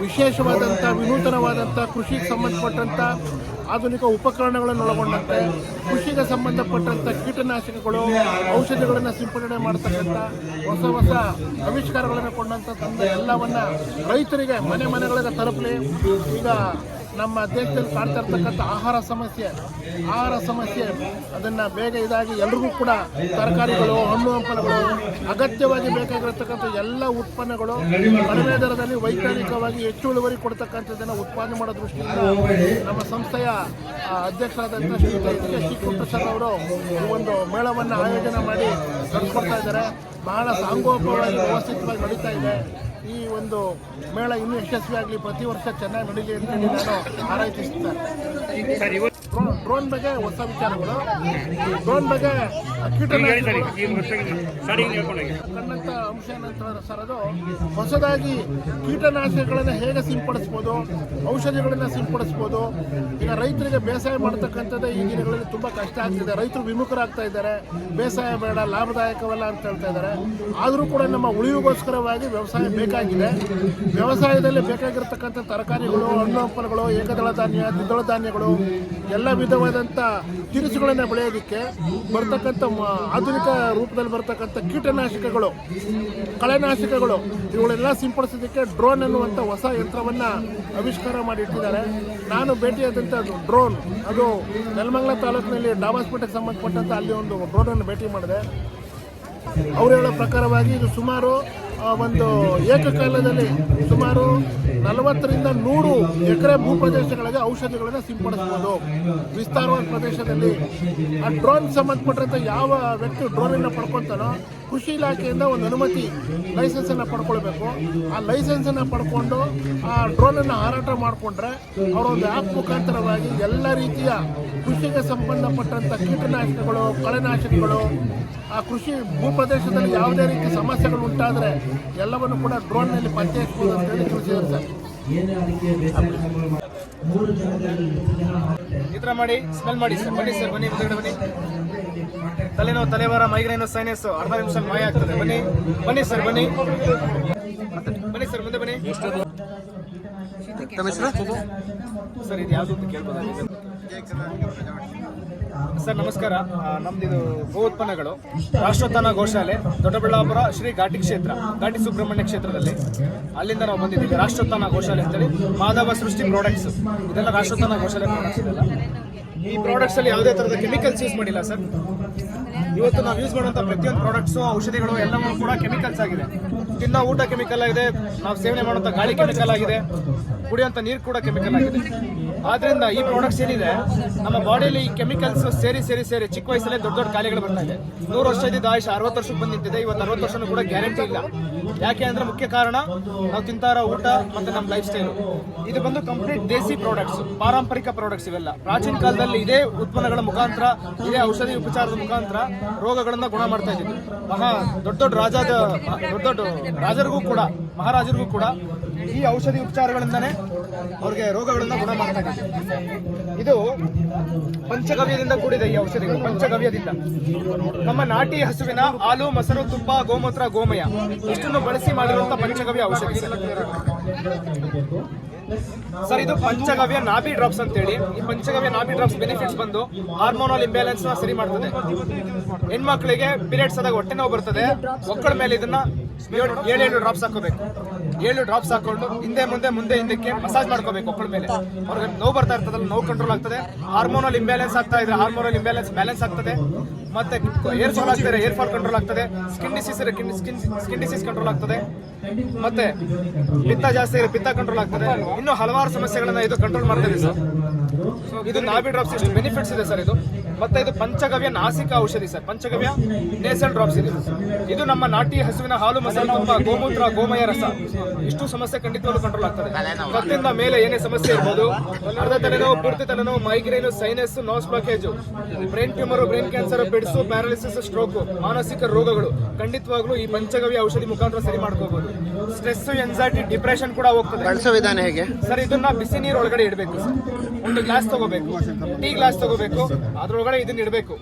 [SPEAKER 12] ವಿಶೇಷವಾದಂಥ ವಿನೂತನವಾದಂಥ ಕೃಷಿಗೆ ಸಂಬಂಧಪಟ್ಟಂಥ ಆಧುನಿಕ ಉಪಕರಣಗಳನ್ನು ಒಳಗೊಂಡಂತೆ ಕೃಷಿಗೆ ಸಂಬಂಧಪಟ್ಟಂಥ ಕೀಟನಾಶಕಗಳು, ಔಷಧಿಗಳನ್ನು ಸಿಂಪಡಣೆ ಮಾಡತಕ್ಕಂಥ ಹೊಸ ಆವಿಷ್ಕಾರಗಳನ್ನು ಕೊಂಡಂಥ ಎಲ್ಲವನ್ನ ರೈತರಿಗೆ ಮನೆಗಳಿಗೆ ತಲುಪಲಿ. ಈಗ ನಮ್ಮ ದೇಶದಲ್ಲಿ ಕಾಡ್ತಾ ಇರ್ತಕ್ಕಂಥ ಆಹಾರ ಸಮಸ್ಯೆ ಅದನ್ನು ಬೇಗ ಇದಾಗಿ ಎಲ್ರಿಗೂ ಕೂಡ ತರಕಾರಿಗಳು, ಹಣ್ಣು ಹಂಪಲುಗಳು, ಅಗತ್ಯವಾಗಿ ಬೇಕಾಗಿರತಕ್ಕಂಥ ಎಲ್ಲ ಉತ್ಪನ್ನಗಳು ಕಡಿಮೆ ದರದಲ್ಲಿ ವೈಜ್ಞಾನಿಕವಾಗಿ ಹೆಚ್ಚು ಇಳುವರಿ ಕೊಡ್ತಕ್ಕಂಥದ್ದನ್ನು ಉತ್ಪಾದನೆ ಮಾಡೋ ದೃಷ್ಟಿಯಿಂದ ನಮ್ಮ ಸಂಸ್ಥೆಯ ಅಧ್ಯಕ್ಷರಾದಂಥ ಶ್ರೀ ಪ್ರಸಾದ್ ಅವರು ಈ ಒಂದು ಮೇಳವನ್ನು ಆಯೋಜನೆ ಮಾಡಿ ನಡೆಸ್ಕೊಡ್ತಾ ಇದ್ದಾರೆ. ಬಹಳ ಸಾಂಗೋಪವಾಗಿ ವ್ಯವಸ್ಥಿತವಾಗಿ ನಡೀತಾ ಇದೆ. ಈ ಒಂದು ಮೇಳ ಇನ್ನೂ ಯಶಸ್ವಿಯಾಗಲಿ, ಪ್ರತಿ ವರ್ಷ ಚೆನ್ನಾಗಿ ನಡೀಲಿ ಅಂತೇಳಿ ನಾನು ಹಾರೈಸುತ್ತೇನೆ. ಡ್ರೋನ್ ಬಗ್ಗೆ ಹೊಸ ವಿಚಾರಗಳು, ಡ್ರೋನ್ ಬಗ್ಗೆ ಕೀಟನಾಶಕಗಳನ್ನಂತ ಅಂಶ ಏನಂತ ಸರ್, ಅದು ಹೊಸದಾಗಿ ಕೀಟನಾಶಕಗಳನ್ನು ಹೇಗೆ ಸಿಂಪಡಿಸ್ಬೋದು, ಔಷಧಿಗಳನ್ನು ಸಿಂಪಡಿಸ್ಬೋದು. ಈಗ ರೈತರಿಗೆ ಬೇಸಾಯ ಮಾಡ್ತಕ್ಕಂಥದ್ದೇ ಈ ದಿನಗಳಲ್ಲಿ ತುಂಬ ಕಷ್ಟ ಆಗ್ತಿದೆ. ರೈತರು ವಿಮುಖರಾಗ್ತಾ ಇದ್ದಾರೆ. ಬೇಸಾಯ ಬೇಡ, ಲಾಭದಾಯಕವಲ್ಲ ಅಂತ ಹೇಳ್ತಾ ಇದ್ದಾರೆ. ಆದರೂ ಕೂಡ ನಮ್ಮ ಉಳಿವಿಗೋಸ್ಕರವಾಗಿ ವ್ಯವಸಾಯ ಬೇಕಾಗಿದೆ. ವ್ಯವಸಾಯದಲ್ಲಿ ಬೇಕಾಗಿರ್ತಕ್ಕಂಥ ತರಕಾರಿಗಳು, ಹಣ್ಣು ಹಂಪಲುಗಳು, ಏಕದಳ ಧಾನ್ಯ, ದ್ವಿದಳ ಧಾನ್ಯಗಳು, ಎಲ್ಲ ವಿಧವಾದಂಥ ತಿನಿಸುಗಳನ್ನು ಬೆಳೆಯೋದಕ್ಕೆ ಬರ್ತಕ್ಕಂಥ ಆಧುನಿಕ ರೂಪದಲ್ಲಿ ಬರ್ತಕ್ಕಂಥ ಕೀಟನಾಶಕಗಳು, ಕಳೆನಾಶಕಗಳು ಇವುಗಳೆಲ್ಲ ಸಿಂಪಡಿಸೋದಕ್ಕೆ ಡ್ರೋನ್ ಅನ್ನುವಂಥ ಹೊಸ ಯಂತ್ರವನ್ನು ಆವಿಷ್ಕಾರ ಮಾಡಿ ಇಟ್ಟಿದ್ದಾರೆ. ನಾನು ಭೇಟಿಯಾದಂಥ ಡ್ರೋನ್ ಅದು ನೆಲಮಂಗಲ ತಾಲೂಕಿನಲ್ಲಿ ಡಾಬಾಸ್ಪೇಟೆಗೆ ಸಂಬಂಧಪಟ್ಟಂಥ ಅಲ್ಲಿ ಒಂದು ಡ್ರೋನನ್ನು ಭೇಟಿ ಮಾಡಿದೆ. ಅವರು ಹೇಳೋ ಪ್ರಕಾರವಾಗಿ ಇದು ಸುಮಾರು ಒಂದು ಏಕಕಾಲದಲ್ಲಿ ಸುಮಾರು 40ರಿಂದ 100 ಎಕರೆ ಭೂಪ್ರದೇಶಗಳಿಗೆ ಔಷಧಿಗಳನ್ನು ಸಿಂಪಡಿಸ್ಬೋದು. ವಿಸ್ತಾರವಾದ ಪ್ರದೇಶದಲ್ಲಿ ಆ ಡ್ರೋನ್ ಸಂಬಂಧಪಟ್ಟಂತೆ ಯಾವ ವ್ಯಕ್ತಿ ಡ್ರೋನನ್ನು ಪಡ್ಕೊತಾನೋ ಕೃಷಿ ಇಲಾಖೆಯಿಂದ ಒಂದು ಅನುಮತಿ ಲೈಸೆನ್ಸನ್ನು ಪಡ್ಕೊಳ್ಬೇಕು. ಆ ಲೈಸೆನ್ಸನ್ನು ಪಡ್ಕೊಂಡು ಆ ಡ್ರೋನನ್ನು ಹಾರಾಟ ಮಾಡಿಕೊಂಡ್ರೆ ಅವರೊಂದು ಆ್ಯಪ್ ಮುಖಾಂತರವಾಗಿ ಎಲ್ಲ ರೀತಿಯ ಕೃಷಿಗೆ ಸಂಬಂಧಪಟ್ಟಂಥ ಕೀಟನಾಶಕಗಳು, ಕಳೆನಾಶಕಗಳು, ಆ ಕೃಷಿ ಭೂಪ್ರದೇಶದಲ್ಲಿ ಯಾವುದೇ ರೀತಿ ಸಮಸ್ಯೆಗಳು ಉಂಟಾದರೆ ಎಲ್ಲವನ್ನು ಕೂಡ ಡ್ರೋನ್ನಲ್ಲಿ ಪತ್ತೆ ಹಚ್ಚಬಹುದು ಅಂತ ಹೇಳಿ ತಿಳಿಸಿದ್ದಾರೆ ಸರ್. ಈ ಥರ ಮಾಡಿ ಸ್ಮೆಲ್ ಮಾಡಿ ಸರ್. ಬನ್ನಿ ಸರ್, ಬನ್ನಿ ಮುಂದೆ ಬನ್ನಿ. ತಲೆನೋವು, ತಲೆಭಾರ, ಮೈಗ್ರೇನು, ಸೈನಸ್ ಅರ್ಧ ನಿಮಿಷ ಮಾಯ ಆಗ್ತದೆ. ಬನ್ನಿ ಬನ್ನಿ ಸರ್, ಬನ್ನಿ ಬನ್ನಿ ಸರ್, ಮುಂದೆ ಬನ್ನಿ.
[SPEAKER 10] ತಮ್ಮ ಹೆಸರು
[SPEAKER 12] ಸರ್ ಇದು ಯಾವುದು ಅಂತ ಕೇಳ್ಬೋದಾ ಸರ್? ನಮಸ್ಕಾರ. ನಮ್ದಿದು ಗೋ ಉತ್ಪನ್ನಗಳು ರಾಷ್ಟ್ರೋತ್ಥಾನ ಗೋಶಾಲೆ, ದೊಡ್ಡಬಳ್ಳಾಪುರ ಶ್ರೀ ಘಾಟಿ ಕ್ಷೇತ್ರ, ಘಾಟಿ ಸುಬ್ರಹ್ಮಣ್ಯ ಕ್ಷೇತ್ರದಲ್ಲಿ. ಅಲ್ಲಿಂದ ನಾವು ಬಂದಿದ್ದೀವಿ. ರಾಷ್ಟ್ರೋತ್ಥಾನ ಗೋಶಾಲೆ ಅಂತೇಳಿ ಮಾಧವ ಸೃಷ್ಟಿ ಪ್ರಾಡಕ್ಟ್ಸ್, ಇದೆಲ್ಲ ರಾಷ್ಟ್ರೋತ್ಥಾನ ಗೋಶಾಲೆ ಪ್ರಾಡಕ್ಟ್ಸ್ ಇದೆಲ್ಲ. ಈ ಪ್ರಾಡಕ್ಟ್ಸ್ ಅಲ್ಲಿ ಯಾವುದೇ ತರಹದ ಕೆಮಿಕಲ್ಸ್ ಯೂಸ್ ಮಾಡಿಲ್ಲ ಸರ್. ಇವತ್ತು ನಾವು ಯೂಸ್ ಮಾಡುವಂಥ ಪ್ರತಿಯೊಂದು ಪ್ರಾಡಕ್ಟ್ಸು, ಔಷಧಿಗಳು ಎಲ್ಲವೂ ಕೂಡ ಕೆಮಿಕಲ್ಸ್ ಆಗಿದೆ. ತಿನ್ನೋ ಊಟ ಕೆಮಿಕಲ್ ಆಗಿದೆ, ನಾವು ಸೇವನೆ ಮಾಡುವಂಥ ಗಾಳಿ ಕೆಮಿಕಲ್ ಆಗಿದೆ, ಕುಡಿಯುವಂಥ ನೀರು ಕೂಡ ಕೆಮಿಕಲ್ ಆಗಿದೆ. ಆದ್ರಿಂದ ಈ ಪ್ರಾಡಕ್ಟ್ಸ್ ಏನಿದೆ ನಮ್ಮ ಬಾಡಿಯಲ್ಲಿ ಈ ಕೆಮಿಕಲ್ಸ್ ಸೇರಿ ಸೇರಿ ಸೇರಿ ಚಿಕ್ಕ ವಯಸ್ಸಲ್ಲೇ ದೊಡ್ಡ ದೊಡ್ಡ ಕಾಯಿಲೆಗಳು ಬರ್ತಾ ಇದೆ. 100 ವರ್ಷ ಇದ್ದಿದ್ದು ಆಯುಷ್ 60 ವರ್ಷಕ್ಕೆ ಬಂದು ನಿಂತಿದೆ. ಇವತ್ತು 60 ವರ್ಷನೂ ಕೂಡ ಗ್ಯಾರಂಟಿ ಇಲ್ಲ. ಯಾಕೆ ಅಂದ್ರೆ ಮುಖ್ಯ ಕಾರಣ ನಾವು ತಿಂತಾರ ಊಟ ಮತ್ತೆ ನಮ್ಮ ಲೈಫ್ ಸ್ಟೈಲ್. ಇದು ಬಂದು ಕಂಪ್ಲೀಟ್ ದೇಸಿ ಪ್ರಾಡಕ್ಟ್ಸ್, ಪಾರಂಪರಿಕ ಪ್ರಾಡಕ್ಟ್ಸ್ ಇವೆಲ್ಲ. ಪ್ರಾಚೀನ ಕಾಲದಲ್ಲಿ ಇದೇ ಉತ್ಪನ್ನಗಳ ಮುಖಾಂತರ, ಇದೇ ಔಷಧಿ ಉಪಚಾರದ ಮುಖಾಂತರ ರೋಗಗಳನ್ನ ಗುಣ ಮಾಡ್ತಾ ಇದ್ದೀವಿ. ದೊಡ್ಡ ದೊಡ್ಡ ರಾಜರಿಗೂ ಕೂಡ, ಮಹಾರಾಜರಿಗೂ ಕೂಡ ಈ ಔಷಧಿ ಉಪಚಾರಗಳಿಂದಾನೇ ಅವ್ರಿಗೆ ರೋಗಗಳನ್ನ ಗುಣ ಮಾಡ್ತಾ ಇದ್ದೀವಿ. ಇದು ಪಂಚಗವ್ಯದಿಂದ ಕೂಡಿದೆ. ಈ ಔಷಧಿಗಳು ಪಂಚಗವ್ಯದಿಂದ. ನಮ್ಮ ನಾಟಿ ಹಸುವಿನ ಹಾಲು, ಮೊಸರು, ತುಪ್ಪ, ಗೋಮೂತ್ರ, ಗೋಮಯ ಇಷ್ಟನ್ನು ಬಳಸಿ ಮಾಡಿರುವಂತಹ ಪಂಚಗವ್ಯ ಔಷಧಿ ಸರ್. ಇದು ಪಂಚಗವ್ಯ ನಾಭಿ ಡ್ರಾಪ್ಸ್ ಅಂತ ಹೇಳಿ. ಈ ಪಂಚಗವ್ಯ ನಾಭಿ ಡ್ರಾಪ್ಸ್ ಬೆನಿಫಿಟ್ಸ್ ಬಂದು ಹಾರ್ಮೋನಲ್ ಇಂಬ್ಯಾಲೆನ್ಸ್ ನ ಸರಿ ಮಾಡ್ತದೆ. ಹೆಣ್ಮಕ್ಳಿಗೆ ಪೀರಿಯಡ್ಸ್ ಆದಾಗ ಹೊಟ್ಟೆ ನೋವು ಬರ್ತದೆ, ಒಕ್ಕಳ ಮೇಲೆ ಇದನ್ನ 7 ಡ್ರಾಪ್ಸ್ ಹಾಕೋಬೇಕು. 7 ಡ್ರಾಪ್ಸ್ ಹಾಕೊಂಡು ಹಿಂದೆ ಮುಂದೆ ಹಿಂದಕ್ಕೆ ಮಸಾಜ್ ಮಾಡ್ಕೋಬೇಕು ಒಕ್ಕಳ ಮೇಲೆ. ಅವ್ರಿಗೆ ನೋವು ಬರ್ತಾ ಇರ್ತದಲ್ಲ, ನೋವು ಕಂಟ್ರೋಲ್ ಆಗ್ತದೆ. ಹಾರ್ಮೋನಲ್ ಇಂಬ್ಯಾಲೆನ್ಸ್ ಆಗ್ತಾ ಇದ್ರೆ ಹಾರ್ಮೋನಲ್ ಇಂಬ್ಯಾಲೆನ್ಸ್ ಬ್ಯಾಲೆನ್ಸ್ ಆಗ್ತದೆ. ಮತ್ತೆ ಏರ್ ಫಾಲ್ ಆಗ್ತಾರೆ, ಏರ್ ಫಾಲ್ ಕಂಟ್ರೋಲ್ ಆಗ್ತದೆ. ಸ್ಕಿನ್ ಡಿಸೀಸ್ ಕಂಟ್ರೋಲ್ ಆಗ್ತದೆ. ಮತ್ತೆ ಪಿತ್ತ ಜಾಸ್ತಿ ಇದ್ರೆ ಪಿತ್ತ ಕಂಟ್ರೋಲ್ ಆಗ್ತದೆ. ಇನ್ನು ಹಲವಾರು ಸಮಸ್ಯೆಗಳನ್ನ ಇದು ಕಂಟ್ರೋಲ್ ಮಾಡ್ತದೆ ಸರ್. ಇದು ನಾಭಿ ಡ್ರಾಪ್ಸ್ ಇಷ್ಟು ಬೆನಿಫಿಟ್ಸ್ ಇದೆ ಸರ್ ಇದು. ಮತ್ತೆ ಇದು ಪಂಚಗವ್ಯ ನಾಸಿಕ ಔಷಧಿ ಸರ್. ಪಂಚಗವ್ಯ ನೇಸಲ್ ಡ್ರಾಪ್ಸ್ ಇದೆ. ಇದು ನಮ್ಮ ನಾಟಿ ಹಸುವಿನ ಹಾಲು, ಮೊಸರು, ತುಪ್ಪ, ಗೋಮೂತ್ರ, ಗೋಮಯ ರಸ ಇಷ್ಟು ಸಮಸ್ಯೆ ಖಂಡಿತವಾಗ್ಲೂ ಕಂಟ್ರೋಲ್ ಆಗ್ತದೆ. ಕತ್ತಿಂದ ಮೇಲೆ ಏನೇ ಸಮಸ್ಯೆ ಇರ್ಬೋದು, ಅರ್ಧ ತಲೆನೋವು, ಪೂರ್ತಿ ತಲೆನೋವು, migraine, sinus, nose blockage, brain tumour, brain cancer, ಬೆಡ್ಸು, ಪ್ಯಾರಾಲಿಸಿಸ್, ಸ್ಟ್ರೋಕ್, ಮಾನಸಿಕ ರೋಗಗಳು ಖಂಡಿತವಾಗ್ಲೂ ಈ ಪಂಚಗವ್ಯ ಔಷಧಿ ಮುಖಾಂತರ ಸರಿ ಮಾಡ್ಕೋಬಹುದು. ಸ್ಟ್ರೆಸ್, ಎನ್ಸೈಟಿ, ಡಿಪ್ರೆಷನ್ ಕೂಡ ಹೋಗ್ತದೆ.
[SPEAKER 10] ಬಳಸೋ ವಿಧಾನ ಹೇಗೆ
[SPEAKER 12] ಸರ್? ಇದನ್ನ ಬಿಸಿ ನೀರು ಒಳಗಡೆ ಇಡಬೇಕು ಸರ್. ಒಂದು ಗ್ಲಾಸ್ ತಗೋಬೇಕು, ಟೀ ಗ್ಲಾಸ್ ತಗೋಬೇಕು, ಅದ್ರೊಳಗಡೆ ಇದನ್ನ ಇಡಬೇಕು.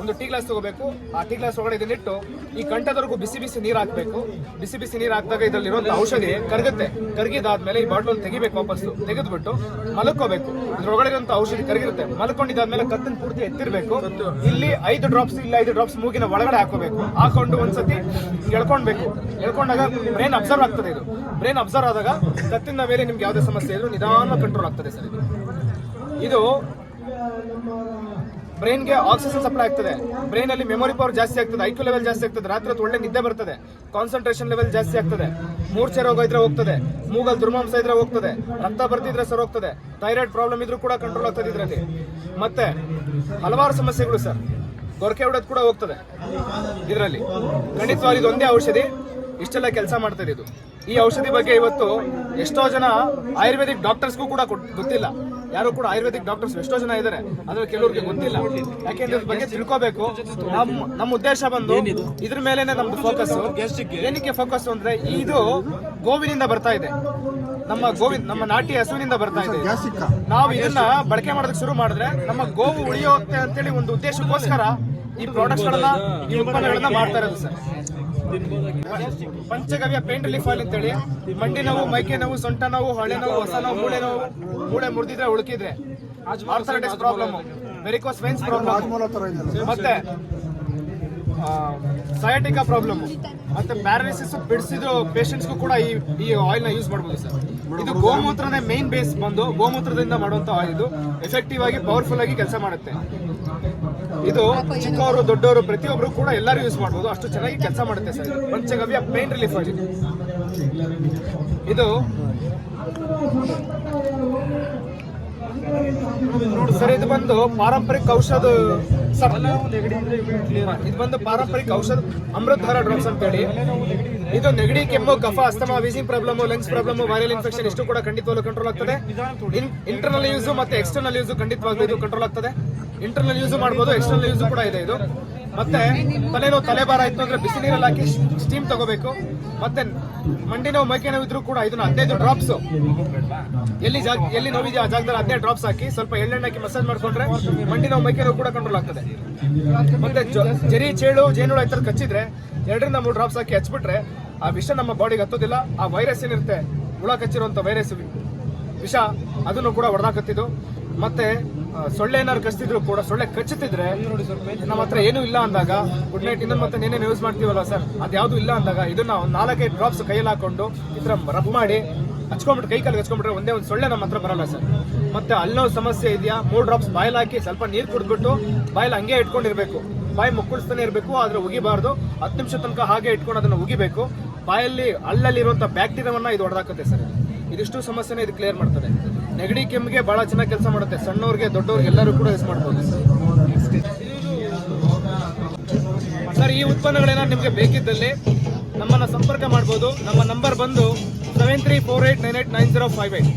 [SPEAKER 12] ಒಂದು ಟೀ ಗ್ಲಾಸ್ ತಗೋಬೇಕು, ಆ ಟೀ ಗ್ಲಾಸ್ ಒಳಗಡೆ ಇದನ್ನಿಟ್ಟು ಈ ಕಂಠದವರೆಗೂ ಬಿಸಿ ಬಿಸಿ ನೀರು ಹಾಕಬೇಕು. ಬಿಸಿ ಬಿಸಿ ನೀರು ಹಾಕಿದಾಗ ಇದರಲ್ಲಿರುವಂಥ ಔಷಧಿ ಕರಗುತ್ತೆ. ಕರಗಿದಾದ್ಮೇಲೆ ಈ ಬಾಟ್ಲನ್ನು ತೆಗಿಬೇಕು, ವಾಪಸ್ಸು ತೆಗೆದ್ಬಿಟ್ಟು ಮಲ್ಕೋಬೇಕು. ಇದ್ರೊಳಗಡೆ ಇರುವಂಥ ಔಷಧಿ ಕರಗಿರುತ್ತೆ. ಮಲ್ಕೊಂಡಿದ್ದಾದ್ಮೇಲೆ ಕತ್ತನ್ನು ಪೂರ್ತಿ ಎತ್ತಿರ್ಬೇಕು. ಇಲ್ಲಿ 5 ಡ್ರಾಪ್ಸ್, ಇಲ್ಲ 5 ಡ್ರಾಪ್ಸ್ ಮೂಗಿನ ಒಳಗಡೆ ಹಾಕೋಬೇಕು. ಹಾಕೊಂಡು ಒಂದ್ಸತಿ ಎಳ್ಕೊಳ್ಬೇಕು. ಎಳ್ಕೊಂಡಾಗ ಬ್ರೈನ್ ಅಬ್ಸರ್ವ್ ಆಗ್ತದೆ. ಇದು ಬ್ರೈನ್ ಅಬ್ಸರ್ವ್ ಆದಾಗ ಕತ್ತಿನ ಮೇಲೆ ನಿಮ್ಗೆ ಯಾವುದೇ ಸಮಸ್ಯೆ ಇದ್ರೂ ನಿಧಾನ ಕಂಟ್ರೋಲ್ ಆಗ್ತದೆ ಸರ್. ಇದು ಬ್ರೈನ್ಗೆ ಆಕ್ಸಿಜನ್ ಸಪ್ಲೈ ಆಗ್ತದೆ. ಬ್ರೈನ್ ಅಲ್ಲಿ ಮೆಮೊರಿ ಪವರ್ ಜಾಸ್ತಿ ಆಗ್ತದೆ, ಐಕ್ಯೂ ಲೆವೆಲ್ ಜಾಸ್ತಿ ಆಗ್ತದೆ, ರಾತ್ರಿ ಹೊತ್ತು ಒಳ್ಳೆ ನಿದ್ದೆ ಬರ್ತದೆ, ಕಾನ್ಸಂಟ್ರೇಷನ್ ಲೆವೆಲ್ ಜಾಸ್ತಿ ಆಗ್ತದೆ, ಮೂರ್ಛೆ ರೋಗ ಇದ್ರೆ ಹೋಗ್ತದೆ, ಮೂಗಲ್ ದುರ್ಮಾಂಸ ಇದ್ರೆ ಹೋಗ್ತದೆ, ರಕ್ತ ಬರ್ತಿದ್ರೆ ಸರ್ ಹೋಗ್ತದೆ, ಥೈರಾಯ್ಡ್ ಪ್ರಾಬ್ಲಮ್ ಇದ್ರೂ ಕೂಡ ಕಂಟ್ರೋಲ್ ಆಗ್ತದೆ ಇದರಲ್ಲಿ. ಮತ್ತೆ ಹಲವಾರು ಸಮಸ್ಯೆಗಳು ಸರ್, ಗೊರಕೆ ಹೊಡೆದು ಕೂಡ ಹೋಗ್ತದೆ ಇದರಲ್ಲಿ. ಖಂಡಿತವಾಗಿ ಇದು ಒಂದೇ ಔಷಧಿ ಇಷ್ಟೆಲ್ಲ ಕೆಲಸ ಮಾಡ್ತದೆ ಇದು. ಈ ಔಷಧಿ ಬಗ್ಗೆ ಇವತ್ತು ಎಷ್ಟೋ ಜನ ಆಯುರ್ವೇದಿಕ್ ಡಾಕ್ಟರ್ಸ್ಗೂ ಕೂಡ ಗೊತ್ತಿಲ್ಲ. ಯಾರು ಕೂಡ ಆಯುರ್ವೇದಿಕ್ ಡಾಕ್ಟರ್ಸ್ ಎಷ್ಟೋ ಜನ ಇದ್ದಾರೆ, ಆದ್ರೆ ಕೆಲವ್ರಿಗೆ ಗೊತ್ತಿಲ್ಲ. ಯಾಕೆಂದ್ರೆ ಇದ್ರ ಬಗ್ಗೆ ತಿಳ್ಕೋಬೇಕು. ನಮ್ಮ ಉದ್ದೇಶ ಬಂದು ಇದ್ರ ಮೇಲೆನೆ ನಮ್ದು ಫೋಕಸ್. ಏನಕ್ಕೆ ಫೋಕಸ್ ಅಂದ್ರೆ ಇದು ಗೋವಿನಿಂದ ಬರ್ತಾ ಇದೆ, ನಮ್ಮ ನಾಟಿ ಹಸುವಿನಿಂದ ಬರ್ತಾ ಇದೆ. ನಾವು ಇದನ್ನ ಬಳಕೆ ಮಾಡೋದಕ್ಕೆ ಶುರು ಮಾಡಿದ್ರೆ ನಮ್ಮ ಗೋವು ಉಳಿಯುತ್ತೆ ಅಂತೇಳಿ ಒಂದು ಉದ್ದೇಶಕ್ಕೋಸ್ಕರ ಈ ಪ್ರಾಡಕ್ಟ್ಸ್ ಗಳನ್ನ, ಈ ಉತ್ಪನ್ನಗಳನ್ನ ಮಾಡ್ತಾ ಇರೋದು ಸರ್. ಪಂಚಗವ್ಯ ಪೇನ್ ರಿಲೀಫ್ ಆಯಿಲ್ ಅಂತೇಳಿ ಮಂಡಿ ನೋವು, ಮೈಕೆ ನೋವು, ಸೊಂಟ ನೋವು, ಹೊಳೆ ನೋವು, ಹೊಸ ನೋವು, ಮೂಳೆ ನೋವು, ಮೂಳೆ ಮುರಿದಿದ್ರೆ ಉಳುಕಿದ್ರೆ, arthritis problem, varicose veins problem, ಮತ್ತೆ ಸಯಾಟಿಕಾ ಪ್ರಾಬ್ಲಮ್, ಮತ್ತೆ ಪ್ಯಾರಾಲಿಸಿಸ್ ಬಿಡಿಸಿದ್ರು ಪೇಷಂಟ್ಸ್ಗೂ ಕೂಡ ಈ ಆಯಿಲ್ ನ ಯೂಸ್ ಮಾಡಬಹುದು ಸರ್. ಇದು ಗೋಮೂತ್ರನೇ ಮೇನ್ ಬೇಸ್ ಬಂದು ಗೋಮೂತ್ರದಿಂದ ಮಾಡುವಂತ ಆಯಿಲ್. ಇದು ಎಫೆಕ್ಟಿವ್ ಆಗಿ ಪವರ್ಫುಲ್ ಆಗಿ ಕೆಲಸ ಮಾಡುತ್ತೆ. ಇದು ಚಿಕ್ಕವರು ದೊಡ್ಡವರು ಪ್ರತಿಯೊಬ್ಬರು ಕೂಡ ಎಲ್ಲರೂ ಯೂಸ್ ಮಾಡಬಹುದು, ಅಷ್ಟು ಚೆನ್ನಾಗಿ ಕೆಲಸ ಮಾಡುತ್ತೆ ಸರ್. ಪಂಚಗವ್ಯ ಪೇನ್ ರಿಲೀಫ್ ಆಯಿಲ್ ಇದು ಸರ್. ಇದು ಬಂದು ಪಾರಂಪರಿಕ ಔಷಧ ಸರ್. ಇದು ಬಂದು ಪಾರಂಪರಿಕ ಔಷಧ ಅಮೃತಧಾರ ಡ್ರಾಪ್ಸ್ ಅಂತ ಹೇಳಿ. ಇದು ನೆಗಡಿ, ಕೆಮ್ಮು, ಕಫ, asthma, wheezing problem, lungs problem, viral infection ಇಷ್ಟು ಕೂಡ ಖಂಡಿತವಾಗ್ಲೂ ಕಂಟ್ರೋಲ್ ಆಗ್ತದೆ. ಇಂಟರ್ನಲ್ ಯೂಸ್ ಮತ್ತೆ ಎಕ್ಸ್ಟರ್ನಲ್ ಯೂಸ್ ಖಂಡಿತವಾಗ್ಲೂ ಇದು ಕಂಟ್ರೋಲ್ ಆಗ್ತದೆ. ಇಂಟರ್ನಲ್ ಯೂಸ್ ಮಾಡಬಹುದು, ಎಕ್ಸ್ಟರ್ನಲ್ ಯೂಸ್ ಕೂಡ ಇದೆ ಇದು. ಮತ್ತೆ ತಲೆನೋವು ತಲೆಭಾರ ಇತ್ತು ಅಂದ್ರೆ ಬಿಸಿ ನೀರಲ್ಲಿ ಹಾಕಿ ಸ್ಟೀಮ್ ತಗೋಬೇಕು. ಮತ್ತೆ ಮಂಡಿ ನೋವು ಮೈಕೆ ನೋವು ಇದ್ರೂ ಕೂಡ ಇದನ್ನ 15 ಡ್ರಾಪ್ಸ್ ಎಲ್ಲಿ ನೋವಿದೆಯೋ ಆ ಜಾಗದಲ್ಲಿ 15 ಡ್ರಾಪ್ಸ್ ಹಾಕಿ ಸ್ವಲ್ಪ ಎಳ್ಳೆಣ್ಣೆ ಹಾಕಿ ಮಸಾಜ್ ಮಾಡ್ಕೊಂಡ್ರೆ ಮಂಡಿ ನೋವು ಮೈಕೆ ನೋವು ಕೂಡ ಕಂಟ್ರೋಲ್ ಆಗ್ತದೆ. ಮತ್ತೆ ಜರಿ, ಚೇಳು, ಜೇನುಳ ಈ ಥರ ಕಚ್ಚಿದ್ರೆ 2 ರಿಂದ 3 ಡ್ರಾಪ್ಸ್ ಹಾಕಿ ಹಚ್ಬಿಟ್ರೆ ಆ ವಿಷ ನಮ್ಮ ಬಾಡಿಗೆ ಹತ್ತೋದಿಲ್ಲ. ಆ ವೈರಸ್ ಏನಿರುತ್ತೆ, ಹುಳ ಕಚ್ಚಿರುವಂತ ವೈರಸ್ ವಿಷ, ಅದನ್ನು ಕೂಡ ಹೊಡೆದಾಕತ್ತಿದ್ದು. ಮತ್ತೆ ಸೊಳ್ಳೆ ಏನಾದ್ರು ಕಚ್ತಿದ್ರು ಕೂಡ, ಸೊಳ್ಳೆ ಕಚ್ಚುತ್ತಿದ್ರೆ ನಮ್ಮ ಹತ್ರ ಏನೂ ಇಲ್ಲ ಅಂದಾಗ ಗುಡ್ ನೈಟ್ ಇನ್ನೊಂದು ಮತ್ತೆ ನೇನೇನು ಯೂಸ್ ಮಾಡ್ತೀವಲ್ಲ ಸರ್, ಅದ್ಯಾವುದು ಇಲ್ಲ ಅಂದಾಗ ಇದನ್ನ 4-5 ಡ್ರಾಪ್ಸ್ ಕೈಯಲ್ಲಿ ಹಾಕೊಂಡು ಈ ಥರ ರಬ್ ಮಾಡಿ ಹಚ್ಕೊಂಡ್ಬಿಟ್ಟು ಕೈ ಕಾಲಿಗೆ ಹಚ್ಕೊಂಡ್ಬಿಟ್ರೆ ಒಂದೇ ಒಂದು ಸೊಳ್ಳೆ ನಮ್ಮ ಹತ್ರ ಬರಲ್ಲ ಸರ್. ಮತ್ತೆ ಅಲ್ಲೋ ಸಮಸ್ಯೆ ಇದೆಯಾ, 3 ಡ್ರಾಪ್ಸ್ ಬಾಯಲ್ಲಿ ಹಾಕಿ ಸ್ವಲ್ಪ ನೀರು ಕುಡಿದ್ಬಿಟ್ಟು ಬಾಯಲ್ಲಿ ಹಂಗೆ ಇಟ್ಕೊಂಡಿರ್ಬೇಕು. ಬಾಯಿ ಮುಕ್ಕಳಿಸ್ತಾನೆ ಇರಬೇಕು, ಆದ್ರೆ ಉಗಿಬಾರ್ದು. 10 ನಿಮಿಷ ತನಕ ಹಾಗೆ ಇಟ್ಕೊಂಡು ಅದನ್ನ ಉಗಿಬೇಕು. ಬಾಯಲ್ಲಿ ಅಲ್ಲಲ್ಲಿರುವಂಥ ಬ್ಯಾಕ್ಟೀರಿಯಾವನ್ನ ಇದು ಹೊಡೆದಾಕುತ್ತೆ ಸರ್. ಇದಿಷ್ಟು ಸಮಸ್ಯೆನ ಇದು ಕ್ಲಿಯರ್ ಮಾಡ್ತದೆ. ನೆಗಡಿ ಕೆಮ್ಮಿಗೆ ಬಹಳ ಚೆನ್ನಾಗಿ ಕೆಲಸ ಮಾಡುತ್ತೆ. ಸಣ್ಣವ್ರಿಗೆ ದೊಡ್ಡವ್ರಿಗೆ ಎಲ್ಲರೂ ಕೂಡ ಯೂಸ್ ಮಾಡ್ಬೋದು ಸರ್. ಈ ಉತ್ಪನ್ನಗಳೇನಾದ್ರು ನಿಮಗೆ ಬೇಕಿದ್ದಲ್ಲಿ ನಮ್ಮನ್ನ ಸಂಪರ್ಕ ಮಾಡ್ಬೋದು. ನಮ್ಮ ನಂಬರ್ ಬಂದು 7348989058.